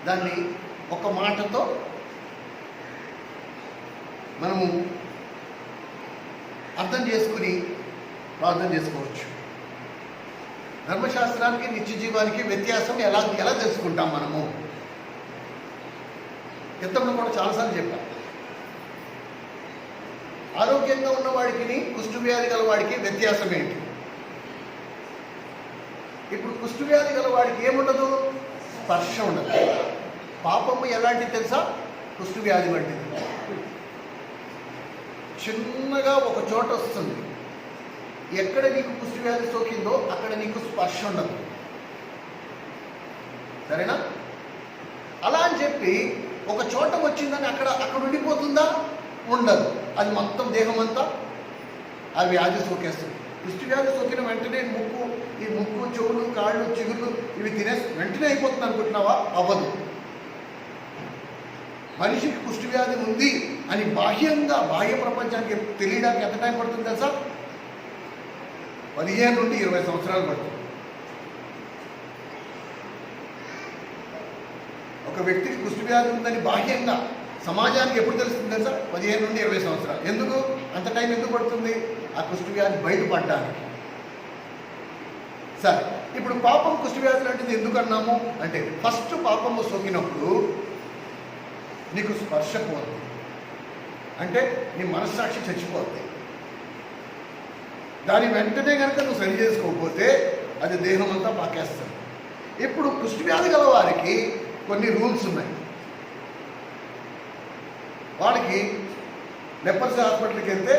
Speaker 1: దాన్ని ఒక మాటతో మనము అర్థం చేసుకుని ప్రార్థన చేసుకోవచ్చు. ధర్మశాస్త్రానికి నిత్య జీవానికి వ్యత్యాసం ఎలా తెలుసుకుంటాం మనము? గతంలో కూడా చాలాసార్లు చెప్పాం. ఆరోగ్యంగా ఉన్నవాడికి, కుష్ఠవ్యాధి గల వాడికి వ్యత్యాసం ఏంటి? ఇప్పుడు కుష్ఠవ్యాధి గల వాడికి ఏముండదు? స్పర్శ ఉండదు. పాపము ఎలాంటిది తెలుసా? కుష్ఠవ్యాధి వంటిది. చిన్నగా ఒక చోట వస్తుంది, ఎక్కడ నీకు కుష్ఠవ్యాధి సోకిందో అక్కడ నీకు స్పర్శ ఉండదు. సరేనా? అలా అని చెప్పి ఒక చోట వచ్చిందని అక్కడ ఉండిపోతుందా? ఉండదు. అది మొత్తం దేహం అంతా ఆ వ్యాధి సోకేస్తుంది. కుష్ఠవ్యాధి సోకిన వెంటనే ఈ ముక్కు, చెవులు, కాళ్ళు, చిగుళ్ళు ఇవి వెంటనే అయిపోతుంది అనుకుంటున్నావా? అవ్వదు. మనిషికి కుష్ఠవ్యాధి ఉంది అని బాహ్య ప్రపంచానికి తెలియడానికి ఎంత టైం పడుతుంది తెలుసా? 15 నుండి 20 సంవత్సరాలు పడుతుంది. ఒక వ్యక్తికి కుష్ఠవ్యాధి ఉందని బాహ్యంగా సమాజానికి ఎప్పుడు తెలుస్తుంది తెలుసా? 15 నుండి 20 సంవత్సరాలు. ఎందుకు అంత టైం ఎందుకు పడుతుంది? ఆ కుష్ఠవ్యాధి బయటపడడానికి. సరే, ఇప్పుడు పాపం కుష్ఠవ్యాధి లాంటిది ఎందుకు అన్నాము అంటే, ఫస్ట్ పాపము సోకినప్పుడు నీకు స్పర్శ పోతుంది, అంటే నీ మనస్సాక్షి చచ్చిపోతుంది. దాని వెంటనే కనుక నువ్వు సరి చేసుకోకపోతే అది దేహం అంతా పాకేస్తుంది. ఇప్పుడు కుష్ఠవ్యాధి గల వారికి కొన్ని రూల్స్ ఉన్నాయి. వాళ్ళకి లెపర్సీ హాస్పిటల్కి వెళ్తే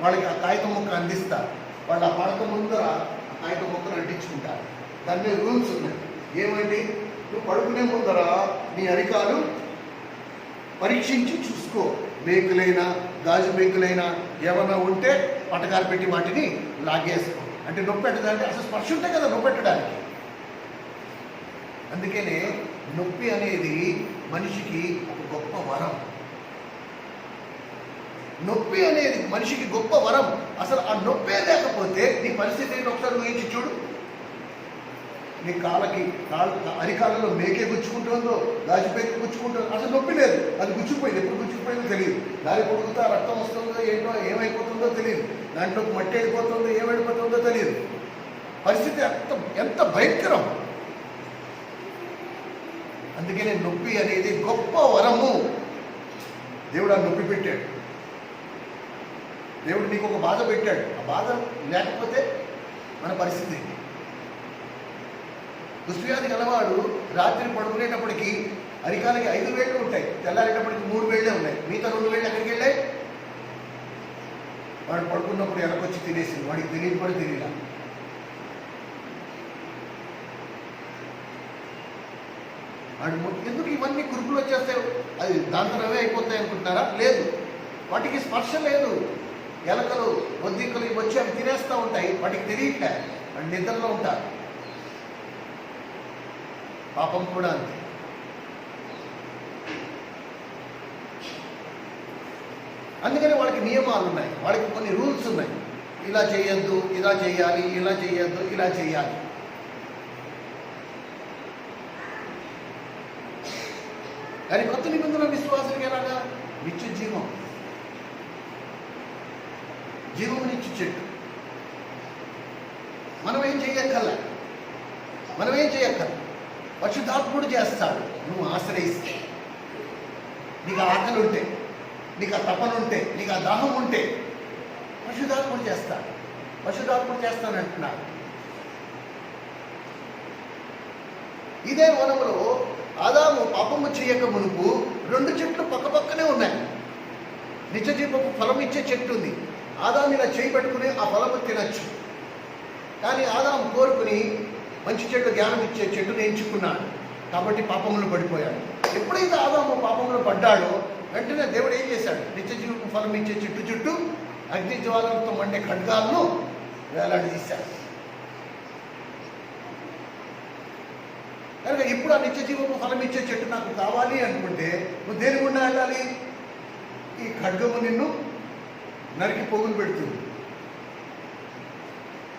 Speaker 1: వాళ్ళకి ఆ కాగితం ముక్క అందిస్తారు. వాళ్ళు ఆ పడక ముందర ఆ కాగితం ముక్కను అంటించుకుంటారు. దాని మీద రూల్స్ ఉన్నాయి. ఏమండి? నువ్వు పడుకునే ముందర నీ అరికాలు పరీక్షించి చూసుకో, మేకులైనా గాజు బెంకులైనా ఏమన్నా ఉంటే పటకాలు పెట్టి వాటిని లాగేసుకో. అంటే నొప్పి పెట్టదంటే అసలు స్పర్శ ఉంటే కదా నొప్పి పెట్టడానికి. అందుకనే నొప్పి అనేది మనిషికి ఒక గొప్ప వరం. నొప్పి అనేది మనిషికి గొప్ప వరం. అసలు ఆ నొప్పే లేకపోతే నీ పరిస్థితి ఏంటి ఒకసారి ఊహించి చూడు. నీ అరికాలలో మేకే గుచ్చుకుంటుందో, గాజుపేక గుచ్చుకుంటుందో, అసలు నొప్పి లేదు. అది గుచ్చుకుపోయింది. ఎప్పుడు గుచ్చుకుపోయిందో తెలియదు. దాని పొడుగుతా రక్తం వస్తుందో ఏంటో ఏమైపోతుందో తెలియదు. దాంట్లో మట్టి వెళ్ళిపోతుందో ఏమైపోతుందో తెలియదు. పరిస్థితి ఎంత భయంకరం. అందుకనే నొప్పి అనేది గొప్ప వరము. దేవుడు ఆ నొప్పి పెట్టాడు. దేవుడు నీకు ఒక బాధ పెట్టాడు. ఆ బాధ లేకపోతే మన పరిస్థితి. కుష్ఠవ్యాధి గలవాడు రాత్రి పడుకునేటప్పటికి అరికాలకి 5 వేళ్ళు ఉంటాయి, తెల్లారేటప్పటికి 3 వేళ్ళే ఉన్నాయి. మిగతా 2 వేళ్ళు ఎక్కడికి వెళ్ళాయి? వాడు పడుకున్నప్పుడు ఎనకొచ్చి తినేసింది. వాడికి తెలియదు కూడా తెలియలా. వాడు ఎందుకు ఇవన్నీ కురుపులు వచ్చేస్తాయి? అది దాంతో అవే అయిపోతాయి అనుకుంటున్నారా? లేదు, వాటికి స్పర్శ లేదు. ఎలకలు బొద్దింకలు వచ్చి అవి తినేస్తూ ఉంటాయి. వాటికి తెలియట్లే, వాడి నిద్రలో ఉంటారు. పాపం కూడా అంతే. అందుకని వాడికి నియమాలు ఉన్నాయి, వాడికి కొన్ని రూల్స్ ఉన్నాయి. ఇలా చేయొద్దు, ఇలా చేయాలి, ఇలా చేయొద్దు, ఇలా చేయాలి. కానీ కొత్త నిబంధన విశ్వాసానికి ఎలాగా? నిత్య జీవం, జీవమునిచ్చు చెట్టు. మనం ఏం చేయక్కర్లే. పరిశుద్ధాత్ముడు చేస్తాడు. నువ్వు ఆశ్రయిస్తే, నీకు ఆకలి ఉంటే, నీకు ఆ తపన ఉంటే, నీకు ఆ దాహం ఉంటే పరిశుద్ధాత్ముడు చేస్తాడు. పరిశుద్ధాత్ముడు చేస్తానంటున్నాడు. ఇదే వనములో ఆదాము పాపము చేయక మునుపు 2 చెట్లు పక్కపక్కనే ఉన్నాయి. నిత్యజీవపు ఫలం ఇచ్చే చెట్టు ఉంది. ఆదాము ఇలా చేయి పెట్టుకుని ఆ ఫలము తినచ్చు. కానీ ఆదాము కోరుకుని మంచి చెట్టు, జ్ఞానం ఇచ్చే చెట్టును ఎంచుకున్నాడు. కాబట్టి పాపంలో పడిపోయాడు. ఎప్పుడైతే ఆదాము పాపంలో పడ్డాడో వెంటనే దేవుడు ఏం చేశాడు? నిత్యజీవపు ఫలం ఇచ్చే చెట్టు చుట్టూ అగ్ని జ్వాలలతో మండే ఖడ్గాలను వేలాడదీశాడు. కనుక ఇప్పుడు ఆ నిత్యజీవపు ఫలం ఇచ్చే చెట్టు నాకు కావాలి అనుకుంటే నువ్వు దేని గుండా వెళ్ళాలి? ఈ ఖడ్గము నిన్ను నరికి పోగులు పెడుతుంది.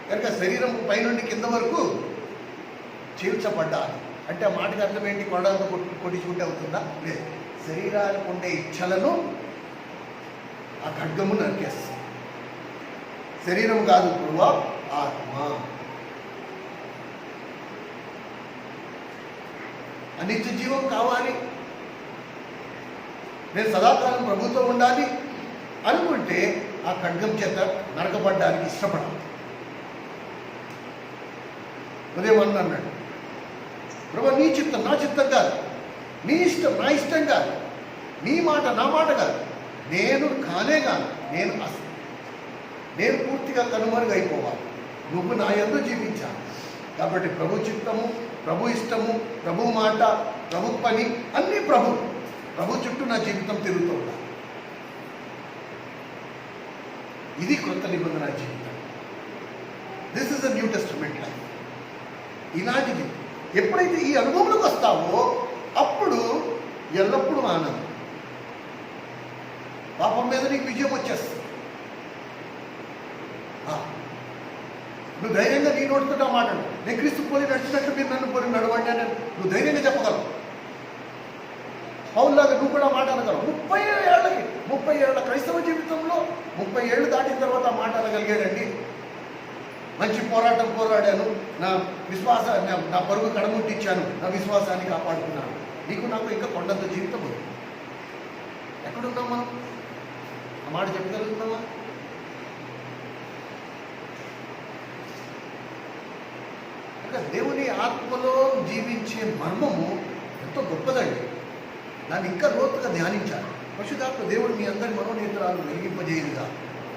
Speaker 1: కనుక శరీరం పైనుండి కింద వరకు చీల్చబడ్డాలి. అంటే ఆ మాటకి అర్థం ఏంటి? కొండలతో కొట్టించుకుంటే అవుతుందా? లేదు. శరీరానికి ఉండే ఇచ్చలను ఆ ఖడ్గము నరికేస్తుంది. శరీరం కాదు, పురువా ఆత్మ. నిత్య జీవం కావాలి, నేను సదాకాలం ప్రభుతో ఉండాలి అనుకుంటే ఆ ఖడ్గం చేత నరకబడ్డానికి ఇష్టపడాలి. ఉదయం అన్నాడు, ప్రభు నీ చిత్తం నా చిత్తం కాదు, నీ ఇష్టం నా ఇష్టం కాదు, నీ మాట నా మాట కాదు, నేను కానే కాదు, నేను పూర్తిగా కనుమరుగైపోవాలి, నువ్వు నా యందు జీవించాలి. కాబట్టి ప్రభు చిత్తము, ప్రభు ఇష్టము, ప్రభు మాట, ప్రభు పని అన్నీ ప్రభు చుట్టూ నా జీవితం తిరుగుతూ ఉండాలి. ఇది కొత్త నిబంధన జీవితం. This is the new testament life. ఇలాంటిది ఎప్పుడైతే ఈ అనుభవంలోకి వస్తావో అప్పుడు ఎల్లప్పుడూ ఆనందం. పాపం మీద నీకు విజయం వచ్చేస్తుంది. నువ్వు ధైర్యంగా నీ నోటితో మాట్లాడు, నేను క్రీస్తు పోలి నడిచినట్లు మీరు నన్ను పోలి నడవండి అని నువ్వు ధైర్యంగా చెప్పగలవు. పౌల్లాగా నువ్వు కూడా మాట్లాడగలవు. 30 ఏళ్ల క్రైస్తవ జీవితంలో 30 ఏళ్ళు దాటిన తర్వాత మాట్లాడగలిగాడండి. మంచి పోరాటం పోరాడాను, నా పరుగు కడముట్టించాను, నా విశ్వాసాన్ని కాపాడుకున్నాను. నీకు నాకు ఇంకా కొండంత జీవితం ఉంది. ఎక్కడున్నాం మనం? ఆ మాట చెప్పగలుగుతున్నావా? దేవుని ఆత్మలో జీవించే మర్మము ఎంతో గొప్పదండి. దాన్ని ఇంకా లోతుగా ధ్యానించాలి. పరిశుద్ధాత్మ దేవుడు మీ అందరి మనోనేత్రాలు వెలిగింపజేయుగా.